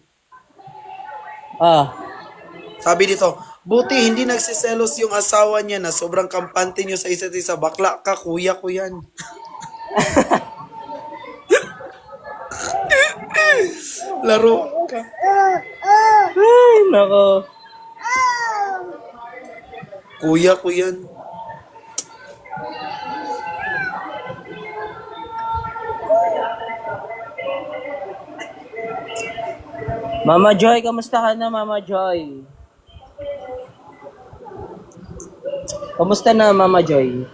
Speaker 1: sabi dito, buti hindi nagsiselos yung asawa niya na sobrang kampante niyo sa isa't isa. Bakla ka, kuya ko yan. Laro ka.
Speaker 4: Ay, nako.
Speaker 1: Kuya ko yan.
Speaker 4: Mama Joy, kamusta ka na, Mama Joy? Kamusta na, Mama Joy?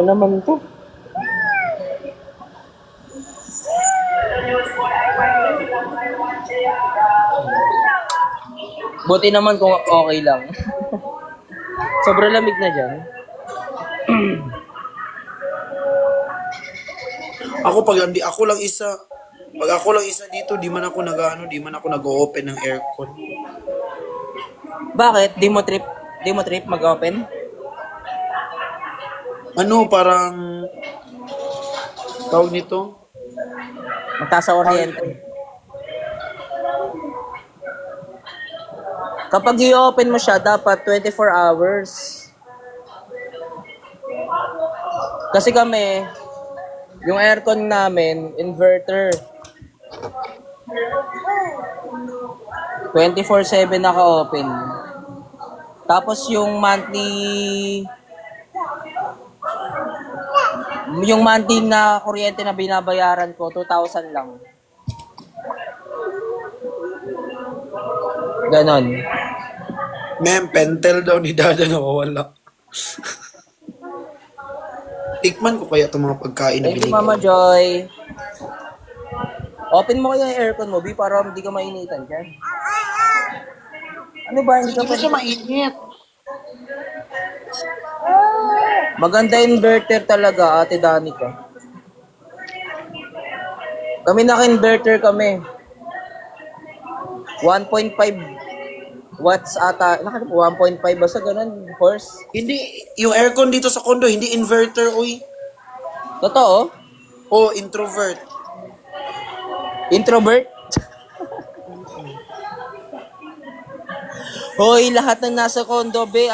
Speaker 4: ba naman to? Buti naman kung okay lang. Sobrang lamig na dyan.
Speaker 1: Pag ako lang isa dito, di man ako nag-open ng aircon.
Speaker 4: Bakit? Di mo trip mag-open?
Speaker 1: Ano, parang, tawag nito?
Speaker 4: Magtaas sa kuryente. Kapag i-open mo siya, dapat 24 hours. Kasi kami, yung aircon namin, inverter. 24/7 naka-open. Tapos yung monthly na kuryente na binabayaran ko, 2,000 lang. Ganon.
Speaker 1: Ma'am, pentel daw ni Dada nawawala. Tikman ko kaya itong mga pagkain na
Speaker 4: Thank you,
Speaker 1: binigay.
Speaker 4: Mama Joy. Open mo kaya yung aircon mo, B, para hindi ka mainitan dyan. Ano ba? Hindi ka
Speaker 1: Hindi siya mainit.
Speaker 4: Maganda inverter talaga, Ate Danica. Kami naka-inverter kami. 1.5 watts ata. 1.5 basta ganun, horse.
Speaker 1: Hindi, yung aircon dito sa condo, hindi inverter, uy.
Speaker 4: Totoo?
Speaker 1: O, introvert.
Speaker 4: Introvert? Hoy, lahat ng nasa condo, be,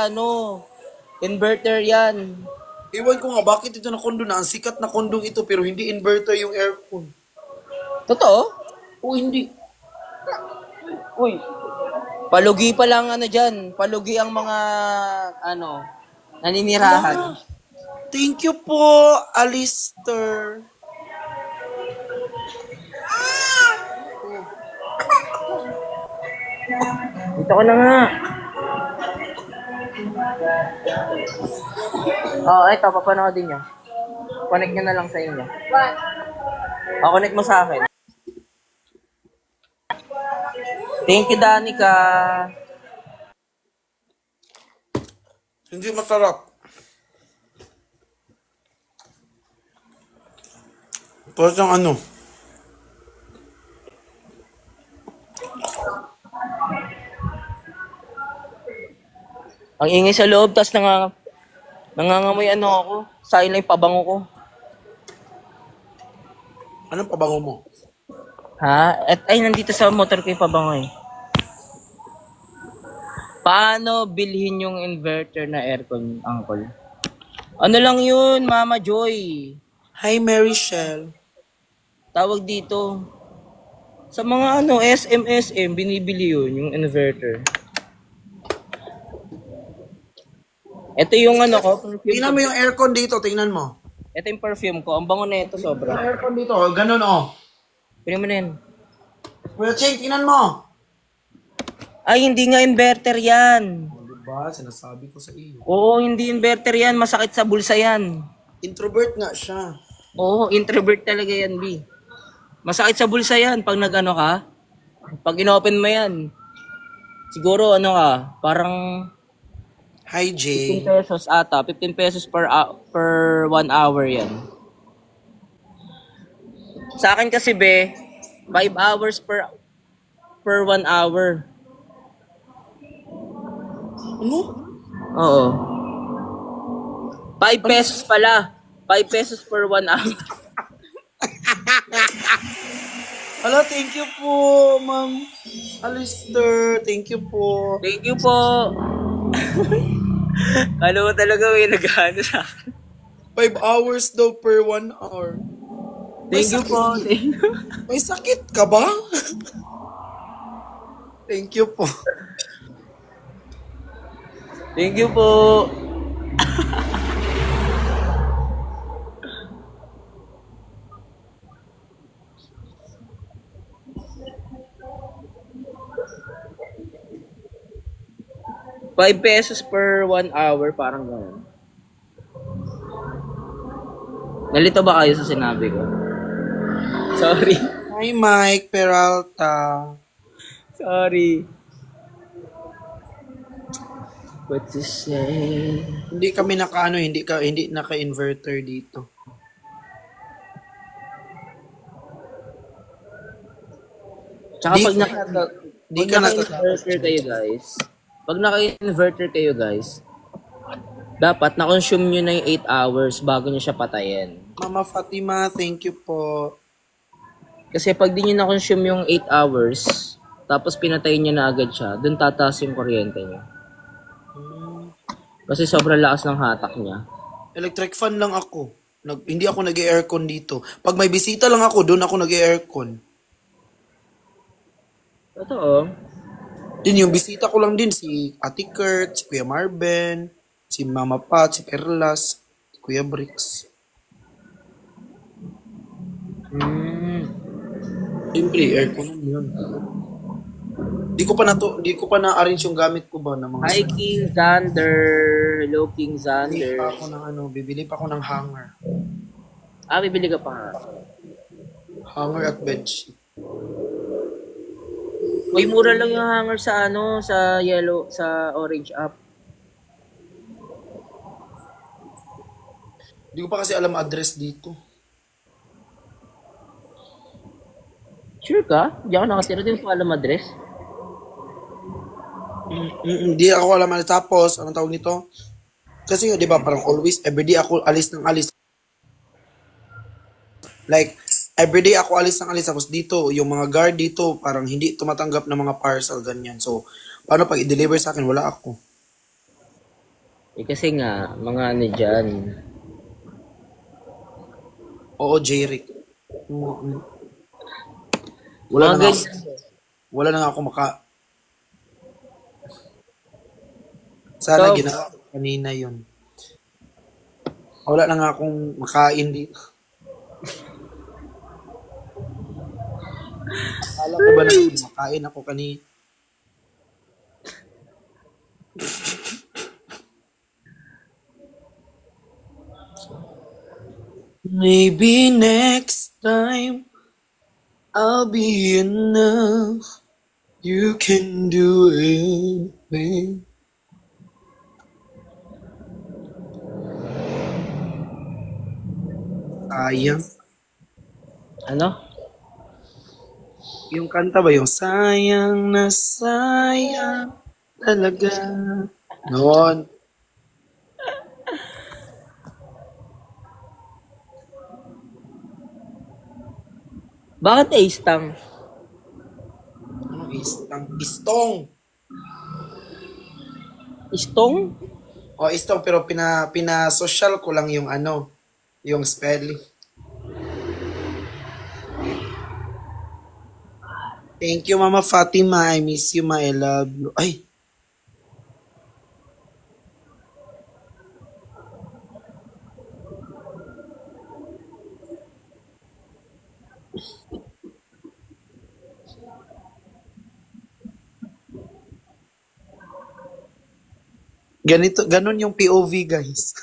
Speaker 4: inverter yan.
Speaker 1: Iwan ko nga, bakit ito na condo na? Ang sikat na kondong ito, pero hindi inverter yung aircon.
Speaker 4: Totoo?
Speaker 1: O, hindi.
Speaker 4: Uy. Palugi pa lang dyan. Palugi ang mga, naninirahan.
Speaker 1: Thank you po, Alistair.
Speaker 4: Dito ko na nga. Ito, papanoodin nyo. Connect nyo na lang sa inyo. Connect mo sa akin. Thank you, Danica.
Speaker 1: Hindi masarap. Tapos yung ano.
Speaker 4: Ang ingay sa loob, tas nangangamoy ako. Sayang lang yung pabango ko.
Speaker 1: Anong pabango mo?
Speaker 4: Ha? Nandito sa motor ko yung pabango eh. Paano bilhin yung inverter na aircon, Uncle? Ano lang yun, Mama Joy?
Speaker 1: Hi, Mary Shell.
Speaker 4: Tawag dito. Sa mga SM, binibili yun, yung inverter. Ito yung perfume
Speaker 1: Tingnan
Speaker 4: ko.
Speaker 1: mo yung aircon dito, tingnan mo.
Speaker 4: Ito yung perfume ko. Ang bango na ito,
Speaker 1: Yung
Speaker 4: sobra.
Speaker 1: aircon dito, ganun oh.
Speaker 4: Pili mo na yan.
Speaker 1: Kuya Cheng, tingnan mo.
Speaker 4: Ay, hindi nga inverter yan.
Speaker 1: Diba, sinasabi ko sa iyo.
Speaker 4: Oo, hindi inverter yan. Masakit sa bulsa yan.
Speaker 1: Introvert nga siya.
Speaker 4: Oo, introvert talaga yan, B. Masakit sa bulsa yan pag ka. Pag inopen mo yan. Siguro parang
Speaker 1: Hi, Jay.
Speaker 4: 15 pesos ata. 15 pesos per 1 hour yan. Sa akin kasi, be, 5 hours per 1 hour.
Speaker 1: Ano?
Speaker 4: Oo. 5 pesos pala. 5 pesos per 1 hour.
Speaker 1: Hello, thank you po, Ma'am Alistair. Thank you po.
Speaker 4: Thank you po. Ano mo talaga may nag-ano sa akin.
Speaker 1: 5 hours daw per 1 hour.
Speaker 4: Thank you po.
Speaker 1: May sakit ka ba? Thank you po.
Speaker 4: Thank you po. ₱5 per 1 hour, parang gano'n. Nalito ba kayo sa sinabi ko? Sorry.
Speaker 1: Hi, Mike Peralta.
Speaker 4: Sorry. What to say?
Speaker 1: Hindi kami hindi naka-inverter dito.
Speaker 4: Tsaka
Speaker 1: Di
Speaker 4: pag
Speaker 1: ka- di ka
Speaker 4: naka-inverter kayo guys, pag naka-inverter kayo guys, dapat na-consume nyo na yung 8 hours bago nyo siya patayin.
Speaker 1: Mama Fatima, thank you po.
Speaker 4: Kasi pag di nyo na-consume yung 8 hours, tapos pinatayin nyo na agad siya, dun tataas yung kuryente nyo. Kasi sobrang lakas ng hatak niya.
Speaker 1: Electric fan lang ako. Hindi ako nag-aircon dito. Pag may bisita lang ako, doon ako nag-aircon.
Speaker 4: Totoo.
Speaker 1: Din yung bisita ko lang din si Ate Kurt, si Kuya Marben, si Mama Pat, si Perlas, si Kuya Bricks. Siyempre, aircon lang yun. Di ko pa na-arrange yung gamit ko ba ng mga
Speaker 4: Hi King Xander. Hello King Xander.
Speaker 1: Bibili pa ako ng hanger.
Speaker 4: Bibili ka pa.
Speaker 1: Hanger at bedsheet.
Speaker 4: Uy, mura lang yung hanger sa sa yellow, sa orange app.
Speaker 1: Di ko pa kasi alam address dito.
Speaker 4: Sure ka? Diyan ka nakatira din pa alam address?
Speaker 1: Hindi ako alam. Tapos, anong tawag nito? Kasi, di ba, parang always, everyday ako alis ng alis. Like, everyday ako alis ng alis. Tapos dito, yung mga guard dito, parang hindi tumatanggap ng mga parcel, ganyan. So, paano pag i-deliver sa akin? Wala ako.
Speaker 4: Kasi nga, mga dyan.
Speaker 1: Oo, J-Rick. Wala na nga ako Sana ginawa ko kanina yun. Wala na nga akong makain dito. Akala ko ba na makain ako kanina? Maybe next time I'll be enough. You can do anything. Sayang.
Speaker 4: Ano?
Speaker 1: Yung kanta ba yung sayang na sayang talaga. Noon.
Speaker 4: Bakit A-Stang?
Speaker 1: Ano istang? Istong.
Speaker 4: Istong?
Speaker 1: O istong pero pina-social ko lang yung yung spelling. Thank you, Mama Fatima. I miss you, I love you. Ay! Ganon yung POV, guys.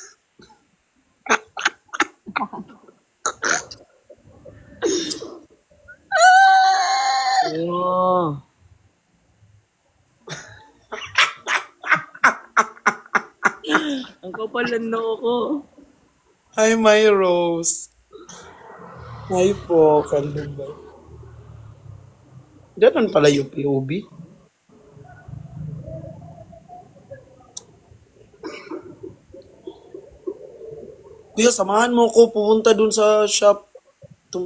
Speaker 4: Oh. Ang kapal ng noo ko.
Speaker 1: Hi, my Rose. Hi po, Kalubay. Ganon pala yung POV. Kuya, samahan mo ko pupunta dun sa shop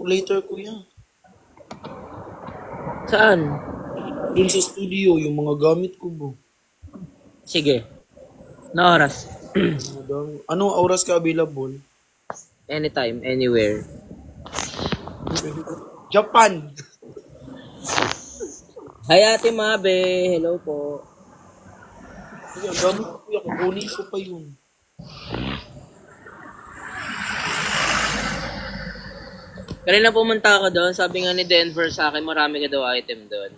Speaker 1: later, kuya.
Speaker 4: Saan?
Speaker 1: Dun sa studio, yung mga gamit ko ba?
Speaker 4: Sige. Na oras?
Speaker 1: Anong oras ka available?
Speaker 4: Anytime, anywhere.
Speaker 1: Japan!
Speaker 4: Hi Ate Mabe, hello po.
Speaker 1: Kuya, gamit ko kuya, kukunin ko pa yun.
Speaker 4: Kanina pumunta ako doon, sabi nga ni Denver sa akin, marami ka daw item doon.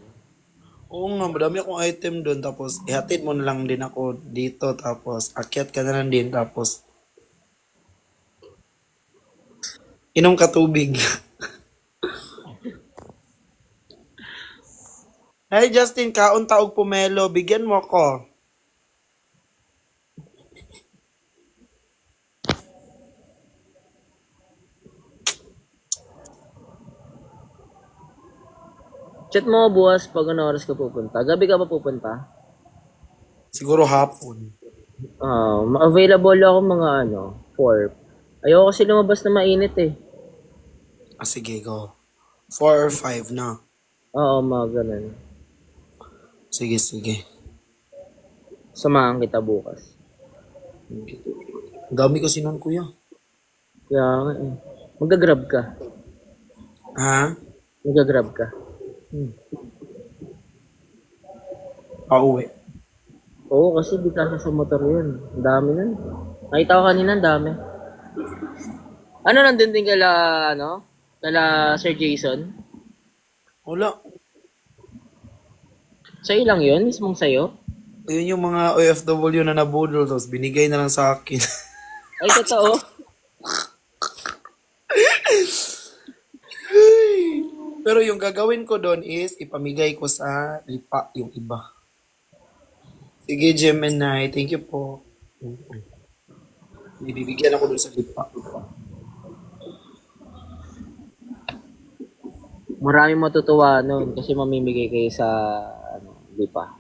Speaker 1: Oo nga, madami akong item doon. Tapos, ihatid mo na lang din ako dito. Tapos, akyat ka na lang din. Tapos, Inom ka tubig. Hey Justin, kaon taog pumelo, bigyan mo ko.
Speaker 4: Chat mo ako bukas pag ano oras ka pupunta. Gabi ka pa pupunta?
Speaker 1: Siguro hapon.
Speaker 4: Available ako mga 4. Ayoko kasi lumabas na mainit eh.
Speaker 1: Ah, sige, go. 4 or 5 na.
Speaker 4: Oo, mga ganun.
Speaker 1: Sige, sige.
Speaker 4: Samahan kita bukas.
Speaker 1: Ang dami kasi nun, kuya.
Speaker 4: Kaya nga eh. Magagrab ka.
Speaker 1: Ha?
Speaker 4: Magagrab ka.
Speaker 1: Pauwi.
Speaker 4: Oo, kasi di kasi sa motor yun. Ang dami nun. Nakita ko kanina, ang dami. Ano nandun din kala Sir Jason?
Speaker 1: Wala.
Speaker 4: Sa'yo lang yun? Mismong sa'yo?
Speaker 1: Ayun yung mga OFW na nabudol, tapos binigay na lang sa akin.
Speaker 4: Ay, totoo?
Speaker 1: Pero yung gagawin ko doon is, ipamigay ko sa lipa yung iba. Sige, Gemini. Thank you po. Bibigyan ako doon sa lipa.
Speaker 4: Maraming matutuwa nun kasi mamimigay kayo sa lipa.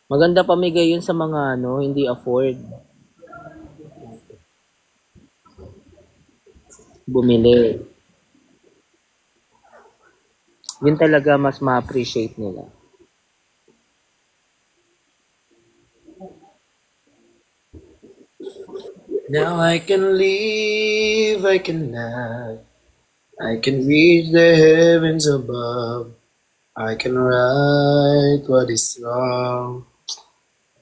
Speaker 4: Maganda pamigay yun sa mga hindi afford. Bumili. Yun talaga mas ma-appreciate nila.
Speaker 1: Now I can live, I can laugh. I can reach the heavens above. I can write what is wrong.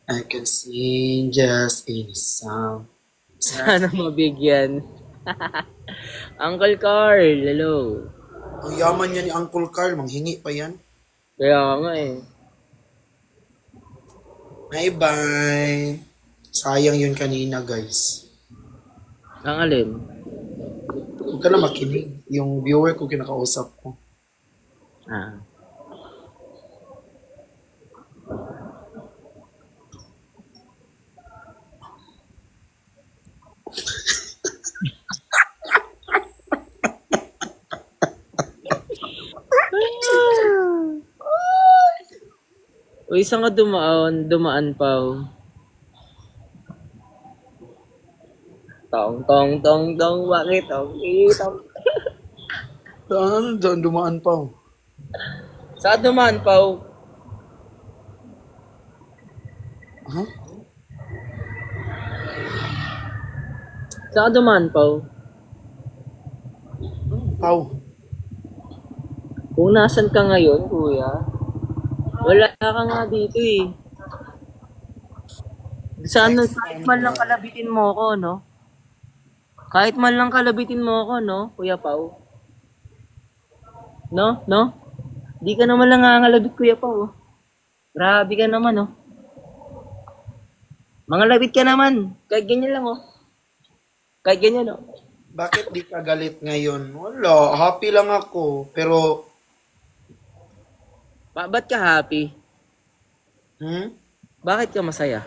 Speaker 1: I can sing just in a song.
Speaker 4: Sana mabigyan. Uncle Carl, hello.
Speaker 1: Ang yaman niya ni Uncle Carl, manghingi pa yan.
Speaker 4: Kaya nga eh.
Speaker 1: Bye-bye. Sayang yun kanina, guys.
Speaker 4: Ang alin?
Speaker 1: Huwag ka na makinig. Yung viewer ko kinakausap ko.
Speaker 4: Ah. O isa nga dumaan pa. Tong, bakit? Tong.
Speaker 1: Saan dyan dumaan pa?
Speaker 4: Sa dumaan pa.
Speaker 1: Ha?
Speaker 4: Sa dumaan pa.
Speaker 1: Pau.
Speaker 4: Kung nasan ka ngayon, kuya, wala ka nga dito eh. Sana kahit man lang kalabitin mo ko, no? Kahit man lang kalabitin mo ko, no, Kuya Pao? No? No? Di ka naman lang nangangalabit, Kuya Pao. Grabe ka naman, no? Mga labit ka naman. Kahit ganyan lang, oh. Kahit ganyan, oh.
Speaker 1: Bakit di ka galit ngayon? Wala, happy lang ako. Pero,
Speaker 4: Ba't ka happy? Bakit ka masaya?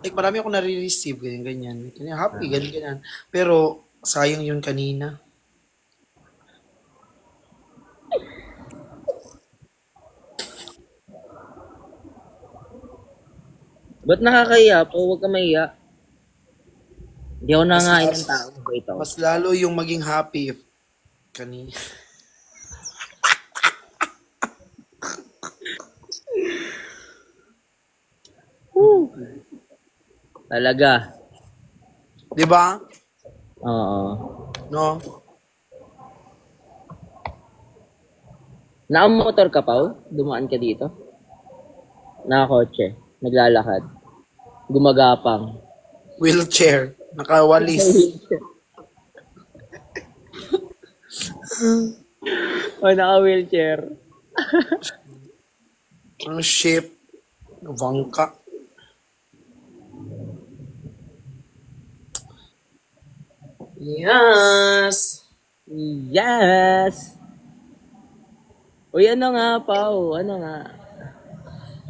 Speaker 1: like, marami ako nare-receive, ganyan. Kanya happy, ganyan. Pero, sayang yun kanina.
Speaker 4: Ba't nakakahiya po? Huwag ka mahiya. Hindi ako nangain ng tao. Ito.
Speaker 1: Mas lalo yung maging happy if kanina.
Speaker 4: Talaga.
Speaker 1: Di ba?
Speaker 4: Oo.
Speaker 1: No?
Speaker 4: Nakamotor ka pa, dumaan ka dito? Nakakotse. Naglalakad. Gumagapang.
Speaker 1: Wheelchair. Nakawalis.
Speaker 4: O, naka-wheelchair.
Speaker 1: Ang ship. Vangka. Yes!
Speaker 4: Yes! Uy, ano nga, Pao? Ano nga?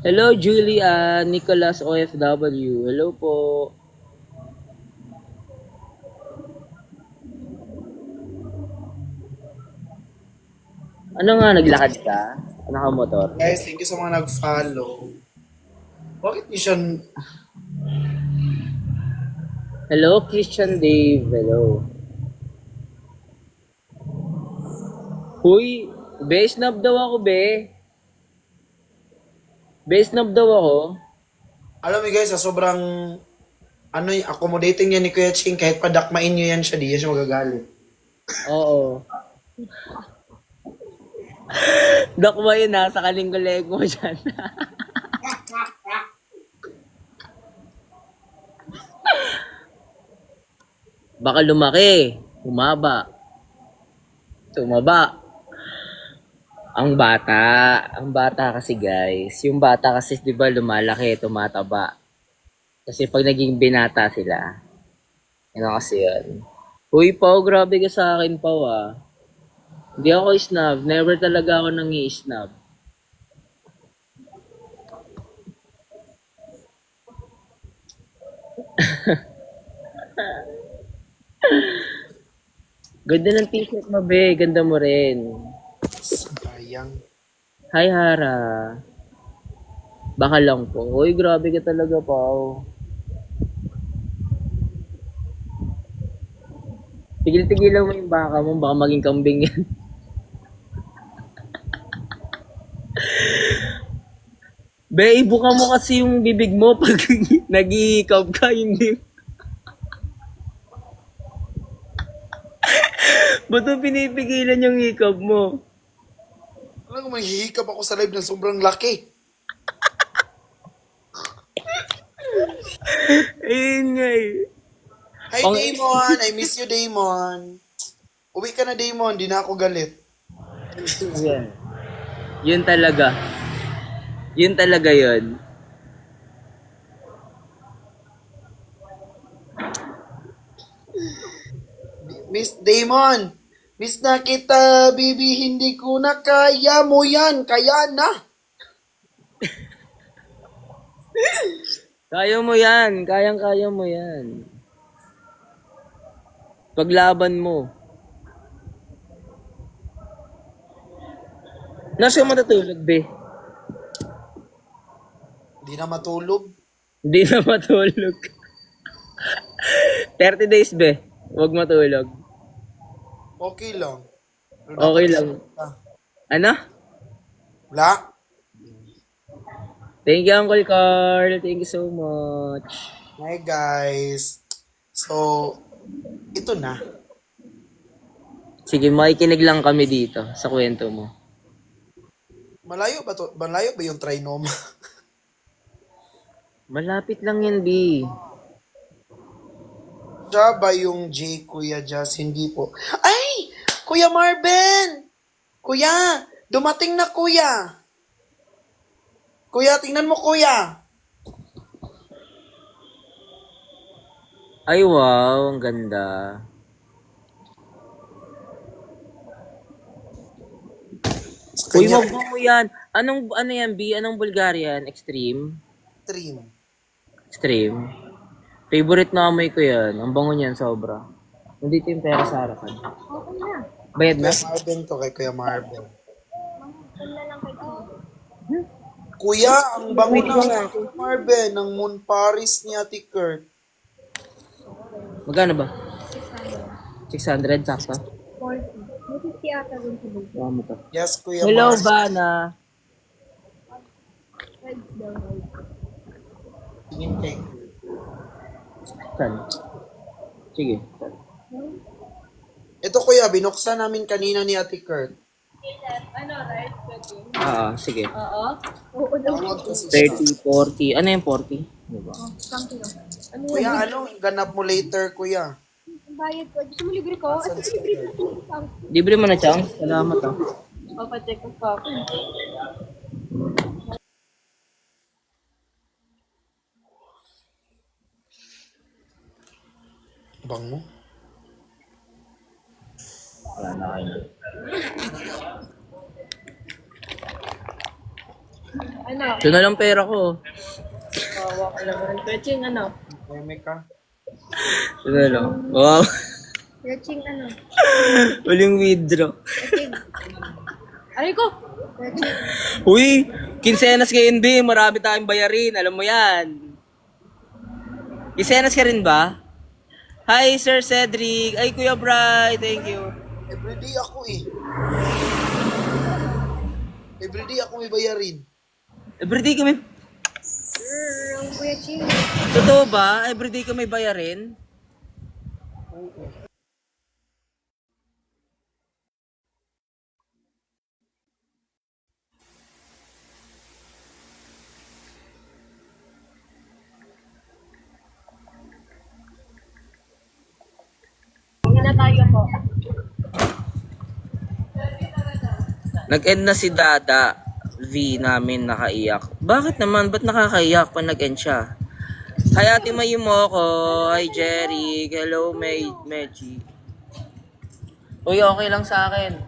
Speaker 4: Hello, Julia, Nicholas OFW. Hello po. Ano nga, naglakad ka? Nakamotor?
Speaker 1: Guys, thank you sa mga nag-follow. Bakit di siya...
Speaker 4: Hello, Christian Dave. Hello. Huy, be, snub daw ako, be. Be, snub daw ako.
Speaker 1: Alam mo guys, sa sobrang accommodating niya ni Kuya Ching, kahit padakmain niyo yan siya, di yan siya magagalit.
Speaker 4: Oo. Dok mo yun ha, sa kaling-kuleg mo dyan. Baka lumaki, humaba, tumaba. Ang bata kasi guys, yung bata kasi 'di ba lumalaki, tumataba. Kasi pag naging binata sila, ano kasi yun. Uy, Pao, grabe ka sa akin, Pao ah. Hindi ako snub, never talaga ako nang i-snub. Ganda ng t-shirt mo, be. Ganda mo rin.
Speaker 1: Sayang.
Speaker 4: Hi, Hara. Baka lang po. Uy, grabe ka talaga, Pao. Tigil-tigilan mo yung baka mo. Baka maging kambing yan. Be, ibuka mo kasi yung bibig mo pag nag-i-hiccup ka. Hindi. Ba't mo pinipigilan yung hiccup mo?
Speaker 1: Alam ko, mahihikap ako sa live ng sobrang laki.
Speaker 4: Ayun nga eh.
Speaker 1: Hi, Damon! I miss you, Damon. Uwi ka na, Damon. Di na ako galit.
Speaker 4: Yan. Yun talaga. Yun talaga yun.
Speaker 1: Miss Damon! Miss na kita, baby. Hindi ko na kaya mo yan. Kaya na.
Speaker 4: Kaya mo yan. Kayang-kaya mo yan. Paglaban mo. Nasa ka matutulog, be?
Speaker 1: Di na matulog.
Speaker 4: Hindi na matulog. 30 days, be. Huwag matulog.
Speaker 1: Okay lang. Pero
Speaker 4: Okay
Speaker 1: dapat-
Speaker 4: lang. Ano?
Speaker 1: Wala.
Speaker 4: Thank you, Uncle Carl. Thank you so much.
Speaker 1: Hi, guys. So, ito na.
Speaker 4: Sige, makikinig lang kami dito sa kwento mo.
Speaker 1: Malayo ba to? Malayo ba yung trinoma?
Speaker 4: Malapit lang yan, B.
Speaker 1: Siya ba yung J, Kuya Jazz? Hindi po. Ay! Kuya Marvin! Kuya! Dumating na, Kuya! Kuya, tingnan mo, Kuya!
Speaker 4: Ay, wow. Ang ganda.
Speaker 1: Sa
Speaker 4: Uy,
Speaker 1: kanya,
Speaker 4: mabango yan. Ano yan, B? Anong Bulgarian? Extreme?
Speaker 1: stream.
Speaker 4: Extreme? Favorite na amoy ko yan. Ang bango niyan, sobra. Nandito yung pera sa harapan. Bayad na?
Speaker 1: Kuya Marvin to kay Kuya Marvin. Kuya, ang bango
Speaker 4: Wait
Speaker 1: ng
Speaker 4: lang.
Speaker 1: Kuya Marvin, ng Moon Paris ni Ate Kurt.
Speaker 4: Magkano ba? 600, sakto?
Speaker 5: 40. May 50 ata dun sa bulto.
Speaker 4: Tama to.
Speaker 1: Yes, Kuya
Speaker 4: Hello,
Speaker 1: Marvin.
Speaker 4: Bana.
Speaker 5: Rides daw.
Speaker 1: Tingin kay
Speaker 4: Saan? Sige. Saan?
Speaker 1: Ito, Kuya, binuksan namin kanina ni Ate Kurt.
Speaker 4: Sige.
Speaker 5: Oo. Oo daw.
Speaker 1: Tawag kasi siya.
Speaker 4: 30, 40. Ano yung 40? Diba?
Speaker 5: Something lang. Ano
Speaker 1: Kuya, anong ganap mo later, Kuya?
Speaker 5: yung bayad ko? Gusto mo libre ko? At libre ko.
Speaker 4: Libre mo na, Chang. Salamat ah.
Speaker 5: Papacheck ko pa ako.
Speaker 1: Bango.
Speaker 4: Sana kayo.
Speaker 5: Ano?
Speaker 4: Ito na lang pera ko.
Speaker 5: Kawawa ka naman. Kuya ano?
Speaker 1: Meme ka.
Speaker 4: Ito na lang. Wow.
Speaker 5: Kuya ano?
Speaker 4: Huling withdraw.
Speaker 5: Kuya Aray ko! Kuya
Speaker 4: Uy! Kinsenas kay NB. Marami tayong bayarin. Alam mo yan. Kinsenas ka rin ba? Hi, Sir Cedric. Ay, Kuya Bri. Thank you.
Speaker 1: Everyday ako eh. Everyday ako may bayarin.
Speaker 4: Everyday kami...
Speaker 5: Kuya Ching.
Speaker 4: Totoo ba? Everyday ka may bayarin?
Speaker 5: Hindi na tayo po.
Speaker 4: Nag-end na si Dada. V namin nakaiyak. Bakit naman? Ba't nakakaiyak pag nag-end siya? Hi Ate Mayumoko. Hi Jerry. Hello Meji. Uy, okay lang sa akin.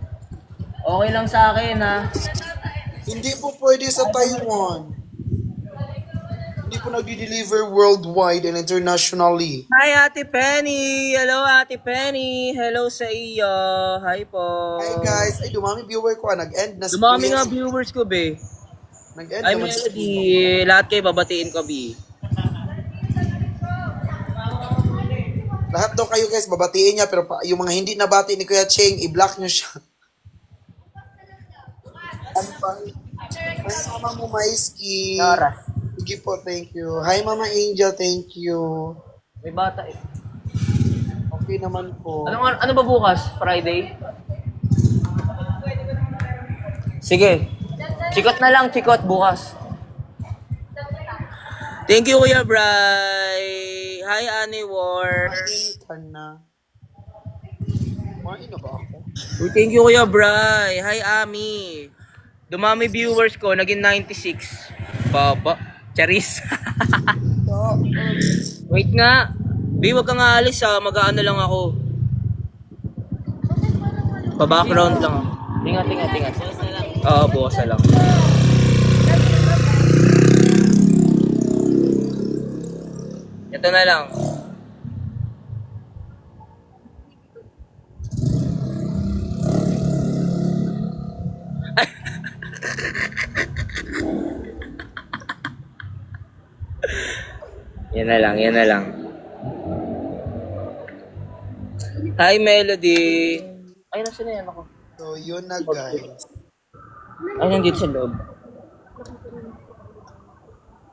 Speaker 4: Okay lang sa akin ha.
Speaker 1: Hindi po pwede sa Taiwan. Hindi po nagdi-deliver worldwide and internationally.
Speaker 4: Hi Ate Penny. Hello Ate Penny. Hello sa iyo. Hi po.
Speaker 1: Hi guys. Ay, dumami viewer ko. Nag-end na si
Speaker 4: Dumami
Speaker 1: Kuya.
Speaker 4: nga viewers ko, be.
Speaker 1: Nag-end
Speaker 4: Ay,
Speaker 1: naman si
Speaker 4: Melody. Lahat kayo babatiin ko, be.
Speaker 1: Lahat daw kayo guys, babatiin niya. Pero yung mga hindi nabati ni Kuya Cheng, i-block niyo siya. Ano pa? Hi, Mama Mumaiski.
Speaker 4: Nara.
Speaker 1: Sige po, thank you. Hi, Mama Angel, thank you.
Speaker 4: May bata eh.
Speaker 1: Okay naman po.
Speaker 4: Ano ba bukas? Friday? Sige. Chikot na lang, chikot bukas. Thank you, Kuya Bri. Hi, Annie War.
Speaker 1: Kumain ka na. Kumain na ba ako?
Speaker 4: Uy, thank you, Kuya Bri. Hi, Ami. Dumami viewers ko, naging 96. Baba. Charis. Wait nga. Bi, wag kang aalis ha. Mag-aano lang ako. Pa-background lang. Tingat. Oo, bukas na lang. Ito na lang. Yan na lang. Hi, Melody. Ay, nasa na yan ako?
Speaker 1: So, yun na guys.
Speaker 4: Ay, nandito sa loob.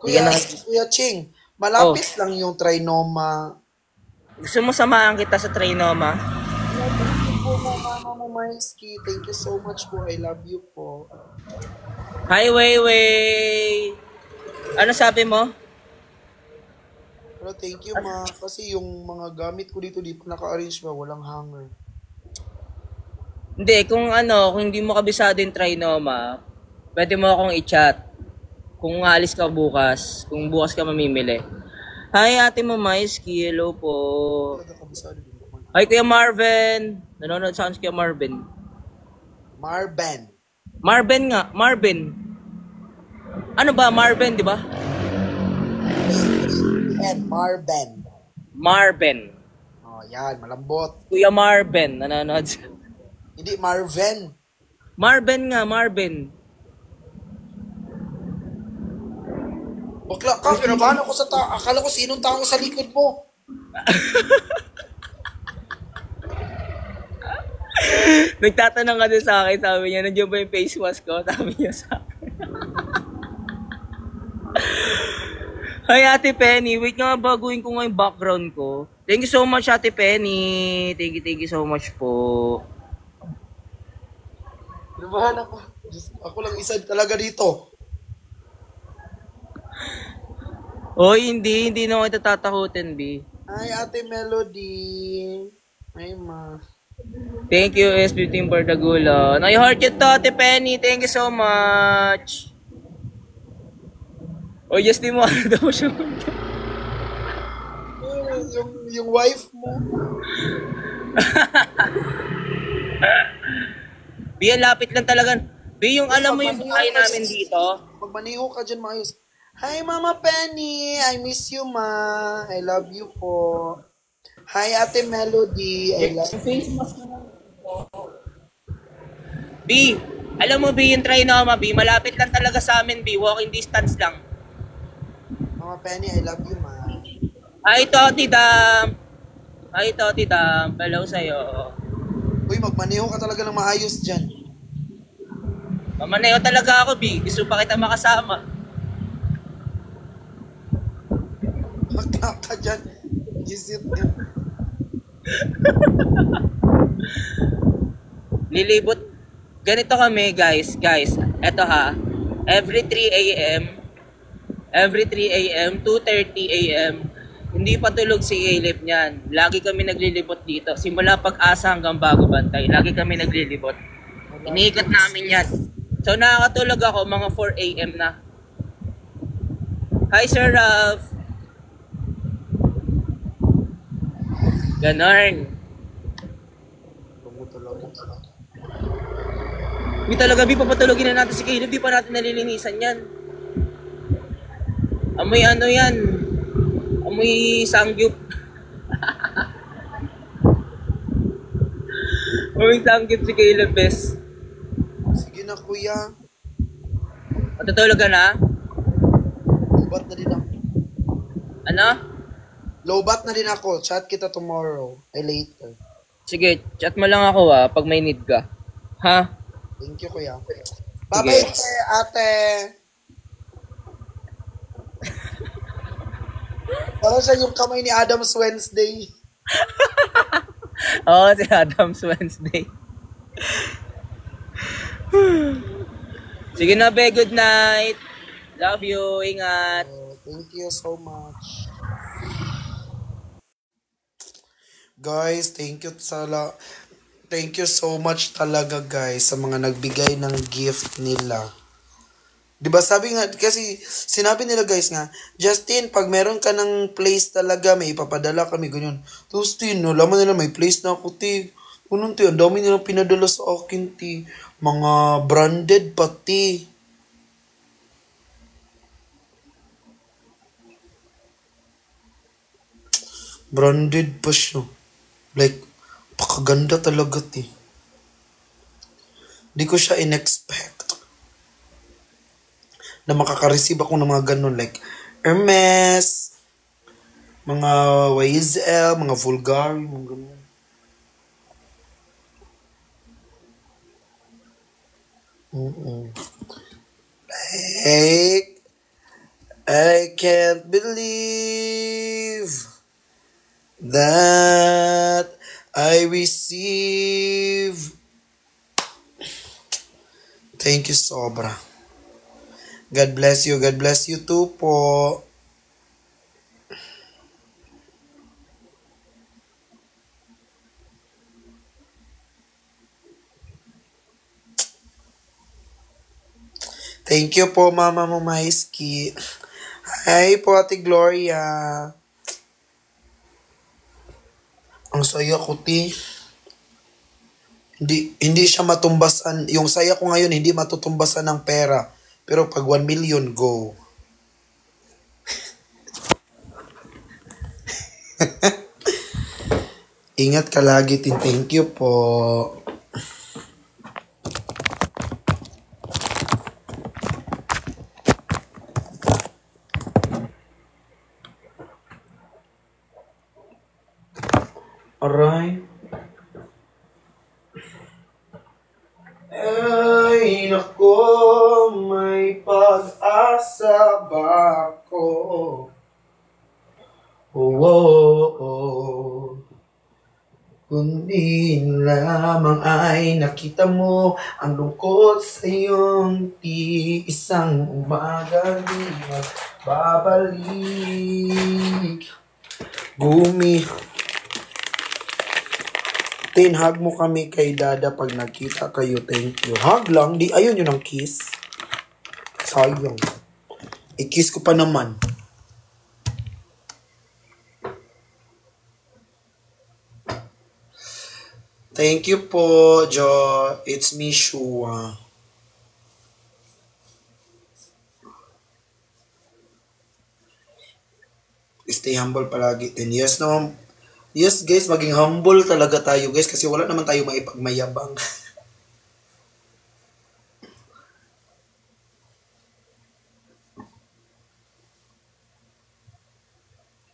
Speaker 1: Kuya,
Speaker 4: Sige na.
Speaker 1: Kuya Ching, malapit lang yung trinoma.
Speaker 4: Gusto mo samahan kita sa Trinoma?
Speaker 1: Thank you po, Mama Mumaiski. Thank you so much po. I love you po.
Speaker 4: Hi, Weiwei. Ano sabi mo?
Speaker 1: Pero thank you, ma. Kasi yung mga gamit ko dito, di pa naka-arrange ba? Walang hanger.
Speaker 4: Hindi, kung hindi mo kabisado yung Trinoma, pwede mo akong i-chat. Kung aalis ka bukas, kung bukas ka mamimili. Hi, Ate Mumaiski. Hello po.
Speaker 1: Kabisado din ko man.
Speaker 4: Hi, Kuya Marvin. Nanonood sounds Kuya Marvin.
Speaker 1: Marben.
Speaker 4: Marvin. Ano ba, Marvin, di ba?
Speaker 1: And Marben.
Speaker 4: Marvin.
Speaker 1: Oh, yan. Malambot.
Speaker 4: Kuya Marvin, nanonood.
Speaker 1: Hindi, Marven.
Speaker 4: Marvin.
Speaker 1: Bakla ka, kinabahan ako sa akala ko sinong tao sa likod mo.
Speaker 4: Nagtatanong ka din sa akin, sabi niya, nandiyan ba yung face mask ko? Sabi niya sa akin. Hi, Ate Penny. Wait nga, baguhin ko nga yung background ko. Thank you so much, Ate Penny. Thank you so much po.
Speaker 1: Kinabahan ako. Diyos, ako lang isa talaga dito.
Speaker 4: Oy, hindi na ako tatakutin, B.
Speaker 1: Hi, Ate Melody. Hi, ma.
Speaker 4: Thank you, S15 Bardagulo. I-heart you to, Ate Penny. Thank you so much. O, yes, di mo ano daw siya.
Speaker 1: Yung wife mo.
Speaker 4: B, ang lapit lang talaga. B, yung alam mo yung bahay namin dito.
Speaker 1: Pag maniho ka dyan, maayos. Hi, Mama Penny. I miss you, Ma. I love you po. Hi, Ate Melody. I love you.
Speaker 4: Face mask na lang. B, alam mo B, yung Trinoma B, malapit lang talaga sa amin B, walking distance lang.
Speaker 1: Mama Penny, I love you, Ma.
Speaker 4: Hi, Toti Dam. Hi, Toti Dam. Hello sa'yo.
Speaker 1: Uy, magmaniho ka talaga ng maayos dyan.
Speaker 4: Mamaneo talaga ako B, gusto pa kita makasama.
Speaker 1: Magtaka ka dyan. Gisit yan.
Speaker 4: Lilibot. Ganito kami guys, eto ha. Every 3 a.m., 2:30 a.m., hindi pa tulog si Caleb niyan. Lagi kami naglilibot dito. Simula pag-asa hanggang bago bantay. Lagi kami naglilibot. Iniikot namin yan. So nakakatulog ako mga 4 a.m. na. Hi Sir Ralph. Ganon. Hindi talaga, Bi, papatulogin na natin si Caleb. Di pa natin nalilinisan yan. Amoy ano yan? Amoy sangyup. Amoy sangyup si Caleb, bes.
Speaker 1: Sige na, kuya.
Speaker 4: Matutulog ka na?
Speaker 1: Lobat na din ako.
Speaker 4: Ano?
Speaker 1: Lobat na din ako. Chat kita tomorrow. Ay, later.
Speaker 4: Sige, chat mo lang ako pag may need ka. Ha?
Speaker 1: Thank you, kuya. Bye-bye, ate. Parang siya yung kamay ni Adam's Wednesday.
Speaker 4: Oo, si Adam's Wednesday. Sige na, be. Good night. Love you. Ingat.
Speaker 1: Thank you so much. Guys, thank you so much talaga guys sa mga nagbigay ng gift nila. 'Di ba sabi nga kasi sinabi nila guys nga, Justin, pag meron ka ng place talaga may ipapadala kami ganyan. Tapos no, laman nila may place na ako ti. Unong ti, ang dami nilang pinadala sa akin ti. Mga branded pati. Branded pa siya. Like, pakaganda talaga ti. Di ko siya in-expect na makaka-receive ako ng mga ganun. Like, Hermes, mga YSL, mga Vulgari, mga ganun. Like, I can't believe that I receive. Thank you, sobra. God bless you. God bless you too po. Thank you po, Mama Mumaiski. Hi po, Ate Gloria. Ang saya ko, ti. Hindi siya matumbasan. Yung saya ko ngayon, hindi matutumbasan ng pera. Pero pag 1 million, go. Ingat ka lagi, tin. Thank you po. Aray. Ay, nako, may pag-asa ba ako? Kundi lamang ay nakita mo ang lungkot sa iyong isang umaga di magbabalik. Hug mo kami kay Dada pag nakita kayo. Thank you. Hug lang. Di, ayun yun ang kiss. Sayang. I-kiss ko pa naman. Thank you po, Jo. It's me, Shua. Stay humble palagi. And yes, no. Yes, guys, maging humble talaga tayo, guys, kasi wala naman tayo maipagmayabang.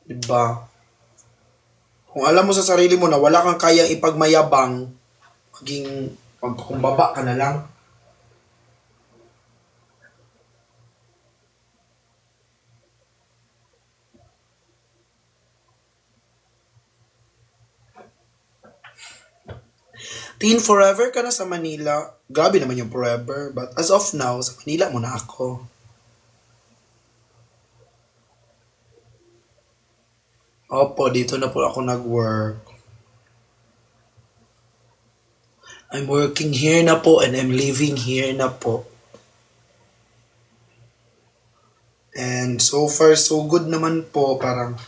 Speaker 1: Diba? Kung alam mo sa sarili mo na wala kang kayang ipagmayabang, maging pagkukumbaba ka na lang. Teen, forever ka na sa Manila. Grabe naman yung forever. But as of now, sa Manila muna ako. Opo, dito na po ako nag-work. I'm working here na po and I'm living here na po. And so far, so good naman po. Parang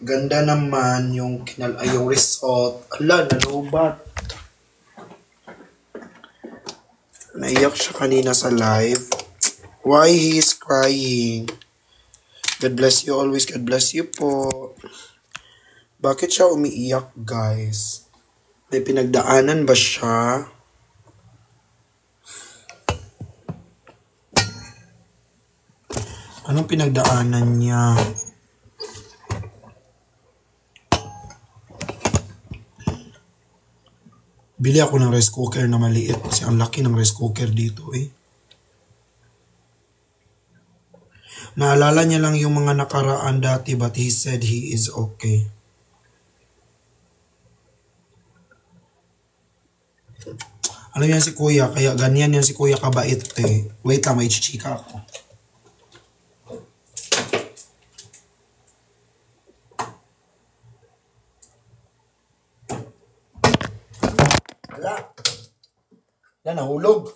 Speaker 1: ganda naman yung yung result. Ala, nalubat. Naiyak siya kanina sa live. Why he is crying? God bless you always. God bless you po. Bakit siya umiiyak, guys? May pinagdaanan ba siya? Anong pinagdaanan niya? Bili ako ng rice cooker na maliit kasi ang laki ng rice cooker dito eh. Naalala niya lang yung mga nakaraan dati but he said he is okay. Alam yan si kuya, kaya ganyan yan si kuya kabait eh. Wait lang, may chichika ako. Wala, nahulog.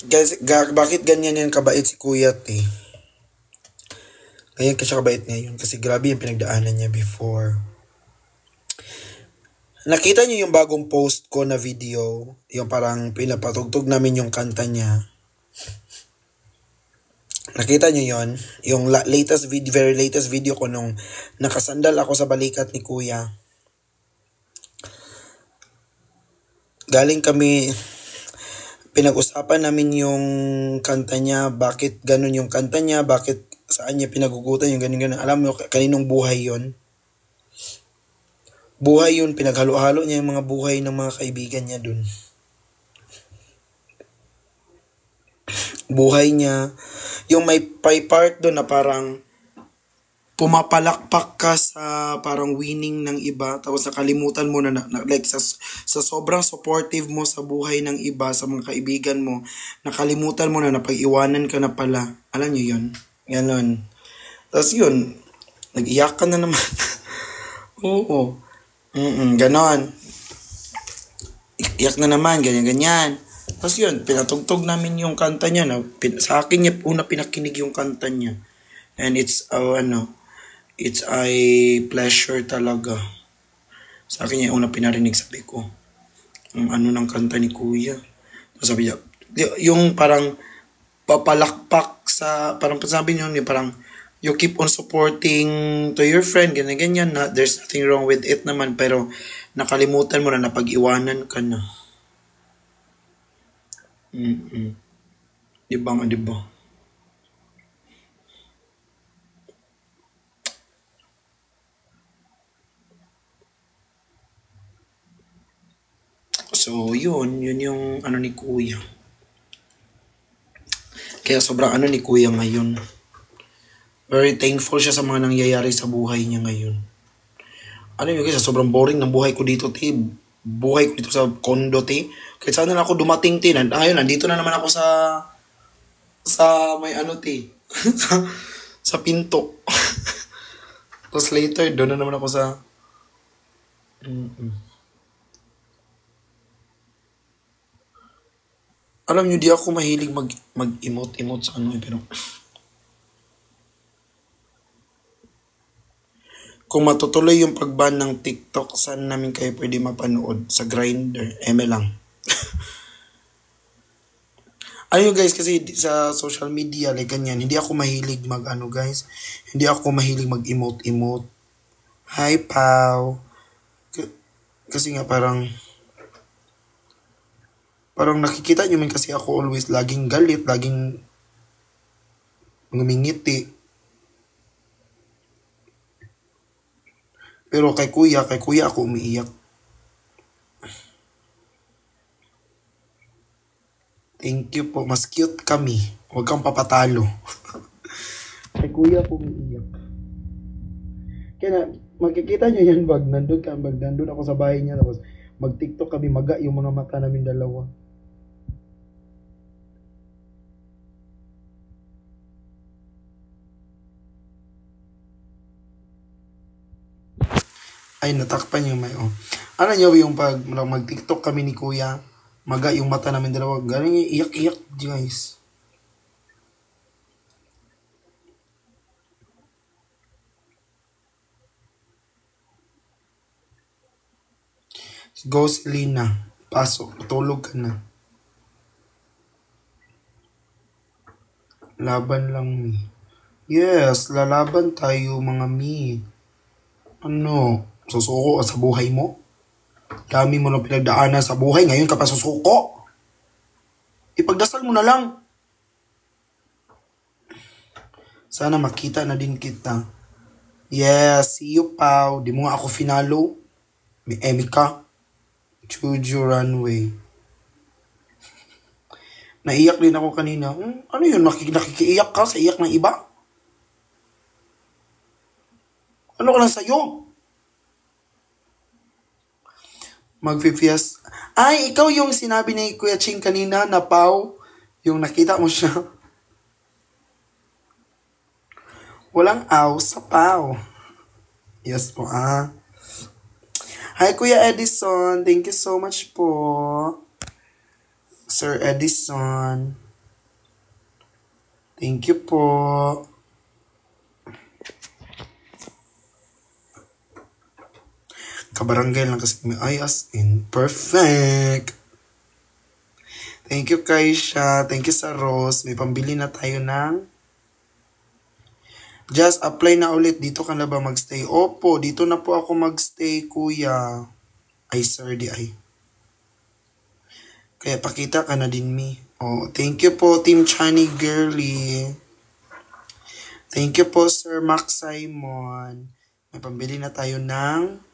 Speaker 1: Guys, bakit ganyan yan kabait si Kuya eh? Ganyan kasi kabait ngayon kasi grabe yung pinagdaanan niya before. Nakita niyo yung bagong post ko na video, yung parang pinapatugtog namin yung kanta niya. Nakita niyo yon, yung latest video, very latest video ko nung nakasandal ako sa balikat ni Kuya. Galing kami, pinag-usapan namin yung kanta niya, bakit ganun yung kanta niya, bakit saan niya pinagugutan yung ganun-ganun. Alam mo, kaninong buhay yon? Buhay yun, pinaghalo-halo niya yung mga buhay ng mga kaibigan niya dun. Buhay niya, yung may part doon na parang pumapalakpak ka sa parang winning ng iba tapos nakalimutan mo na like sa sobrang supportive mo sa buhay ng iba, sa mga kaibigan mo, nakalimutan mo na napag-iwanan ka na pala. Alam niyo yun? Ganon. Tapos yun, nag-iyak ka na naman. Oo. Ganon. Iyak na naman, ganyan-ganyan. Tapos yun, pinatugtog namin yung kanta niya. Sa akin niya una pinakinig yung kanta niya. And it's a pleasure talaga. Sa akin niya una pinarinig, sabi ko, ang ano ng kanta ni Kuya. Tapos sabi niya, yung parang papalakpak sa, parang sabi niyo, parang you keep on supporting to your friend, ganyan-ganyan na, there's nothing wrong with it naman, pero nakalimutan mo na napag-iwanan ka na. Diba nga, diba? So, yun yung ano ni Kuya. Kaya sobrang ano ni Kuya ngayon. Very thankful siya sa mga nangyayari sa buhay niya ngayon. Ano yun kasi sobrang boring ng buhay ko dito, te. Buhay ko dito sa condo, te. Kahit saan na ako dumating, te. Ngayon, nandito na naman ako sa may ano, te. sa pinto. Tapos later, doon na naman ako sa Alam niyo, di ako mahilig mag-emote-emote sa ano, pero Kung matutuloy yung pag-ban ng TikTok, saan namin kayo pwede mapanood? Sa Grindr. Eme lang. Ayun guys, kasi sa social media, like ganyan, hindi ako mahilig mag-ano guys. Hindi ako mahilig mag-emote-emote. Hi, Pao. Kasi nga parang nakikita nyo man kasi ako always laging galit, laging ngumingiti. Pero kay kuya ako umiiyak. Thank you po. Mas cute kami. Huwag kang papatalo. Kay kuya ako umiiyak. Kaya na, makikita nyo yan bag. Nandun ako sa bahay niya. Tapos mag-TikTok kami. Maga yung mga mata namin dalawa. Ay, natakpan yung may, oh. Ano nyo yung pag mag-TikTok kami ni kuya, maga yung mata namin dalawa, galing iyak-iyak, guys. Go, Selena. Pasok, tulog ka na. Laban lang, mi. Yes, lalaban tayo, mga mi. Ano? Susuko ka sa buhay mo? Dami mo na pinagdaanan sa buhay, ngayon ka pa susuko? Ipagdasal mo na lang. Sana makita na din kita. Yes, see you, Pao. Di mo nga ako finalo. May emi ka. Chuju Runway. Naiyak din ako kanina. Ano yun? Nakikiiyak ka sa iyak ng iba? Ano ka lang sa'yo? Magpipias. Ay, ikaw yung sinabi ni Kuya Ching kanina na Pao, yung nakita mo siya. Walang aw sa Pao. Yes po, ah. Hi, Kuya Edison. Thank you so much po. Sir Edison. Thank you po. Kabarangay lang kasi may ayas in perfect. Thank you, Kaisha. Thank you sa Rose. May pambili na tayo ng just apply na ulit. Dito ka na ba magstay? Opo, dito na po ako magstay, kuya. Ay, sir, di ay. Kaya pakita ka na din, mi. Oh, thank you po, Team Chani Girly. Thank you po, Sir Max Simon. May pambili na tayo ng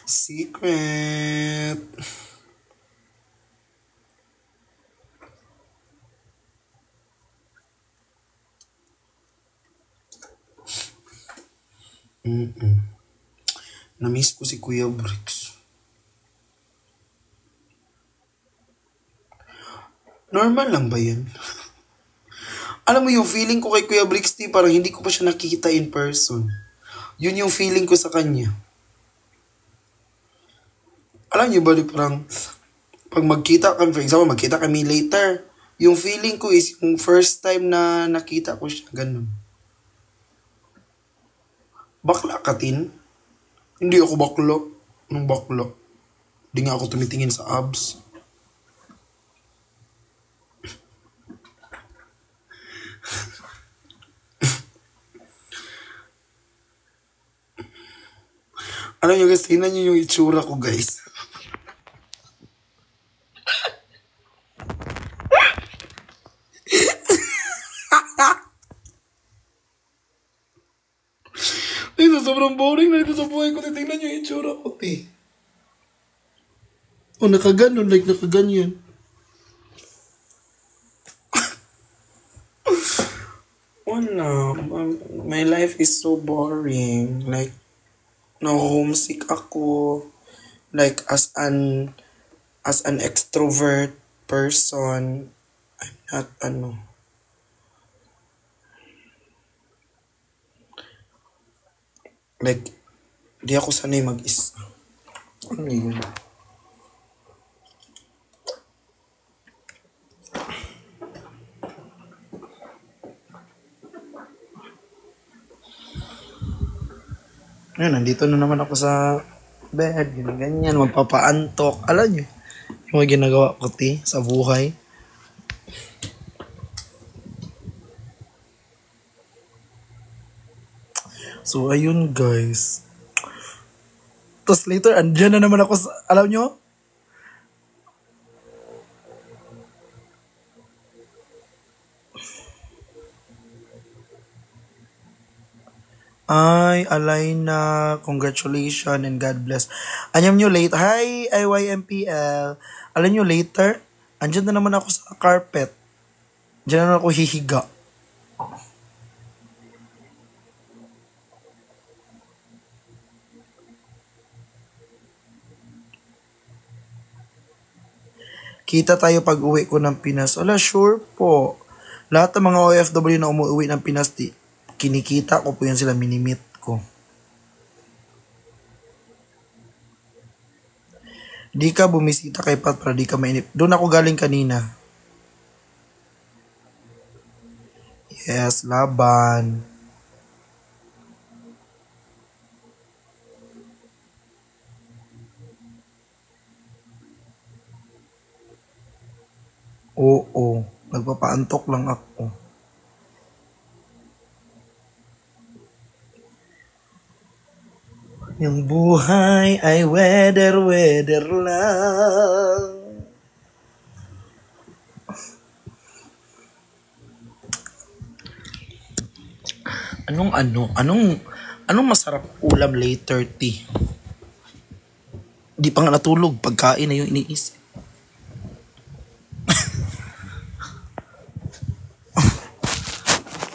Speaker 1: secret. Na-miss ko si Kuya Bricks. Normal lang ba yan? Alam mo yung feeling ko kay Kuya Bricks, parang hindi ko pa siya nakikita in person. Yun yung feeling ko sa kanya. Alam niyo ba, parang pag magkita kami, for example, magkita kami later, yung feeling ko is yung first time na nakita ko siya, ganun. Bakla ka, Tin? Hindi ako bakla. Anong bakla? Hindi nga ako tumitingin sa abs. Alam nyo guys, tingnan nyo yung itsura ko guys. Ito, sobrang boring na ito sa buhay ko. Tingnan nyo yung itsura ko, te. O, nakaganon, like nakaganyan. Wala, my life is so boring. Like, homesick ako. Like, as an extrovert person, I'm not, like, di ako sanay mag-isa. Ano yun? Ayun, nandito na naman ako sa bed, ganyan, magpapaantok. Alam niyo, yung mga ginagawa ko, sa buhay. So, ayun guys. Tapos later, andyan na naman ako sa, alam nyo? Ay, Alina, congratulations and God bless. Alam nyo later, hi IYMPL. Alam nyo later, andyan na naman ako sa carpet. Diyan na naman ako hihiga. Kita tayo pag uwi ko ng Pinas. Ala, sure po. Lahat ng mga OFW na umuwi ng Pinas, kinikita ko po yan sila, minimit ko. Di ka bumisita kay Pat para di ka mainip. Doon ako galing kanina. Yes, laban. Oo, nagpapaantok lang ako. Yung buhay ay weather lang. Anong masarap ulam later, tea? Di pa nga natulog, pagkain na yung iniisip.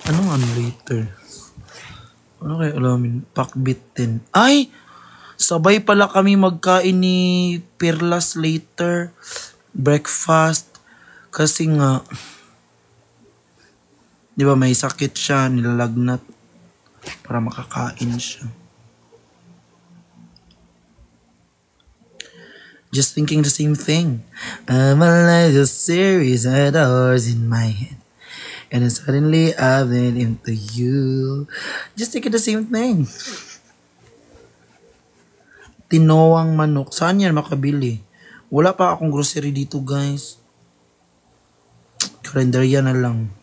Speaker 1: Anong later? Ano kayo alamin? Pakbit din. Ay! Sabay pala kami magkain ni Perlas later. Breakfast. Kasi nga, di ba may sakit siya, nilalagnat para makakain siya. Just thinking the same thing. I'm like a series of doors in my head. And then suddenly I went into you. Just thinking the same thing. Tinawang manok. Saan yan makabili? Wala pa akong grocery dito, guys. Kalendarya na lang.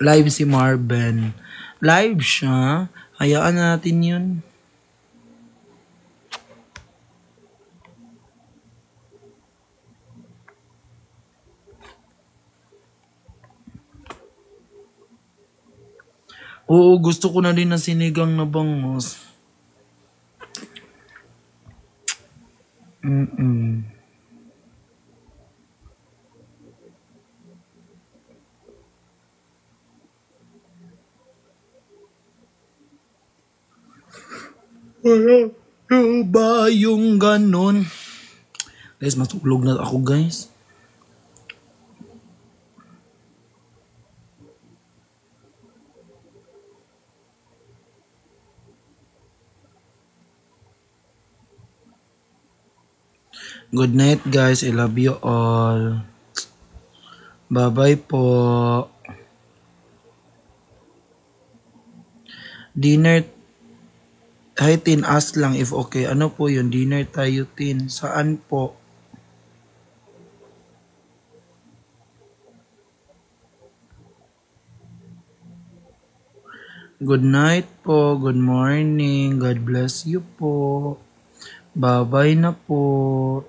Speaker 1: Live si Marben. Live siya. Hayaan natin yun. Oo, gusto ko na din ng sinigang na bangus. Ano ba yung ganon? Guys, matulog na ako, guys. Good night, guys. I love you all. Bye-bye po. Dinner. Hi, Tin. Ask lang if okay. Ano po yun? Dinner tayo, Tin. Saan po? Good night po. Good morning. God bless you po. Bye-bye na po.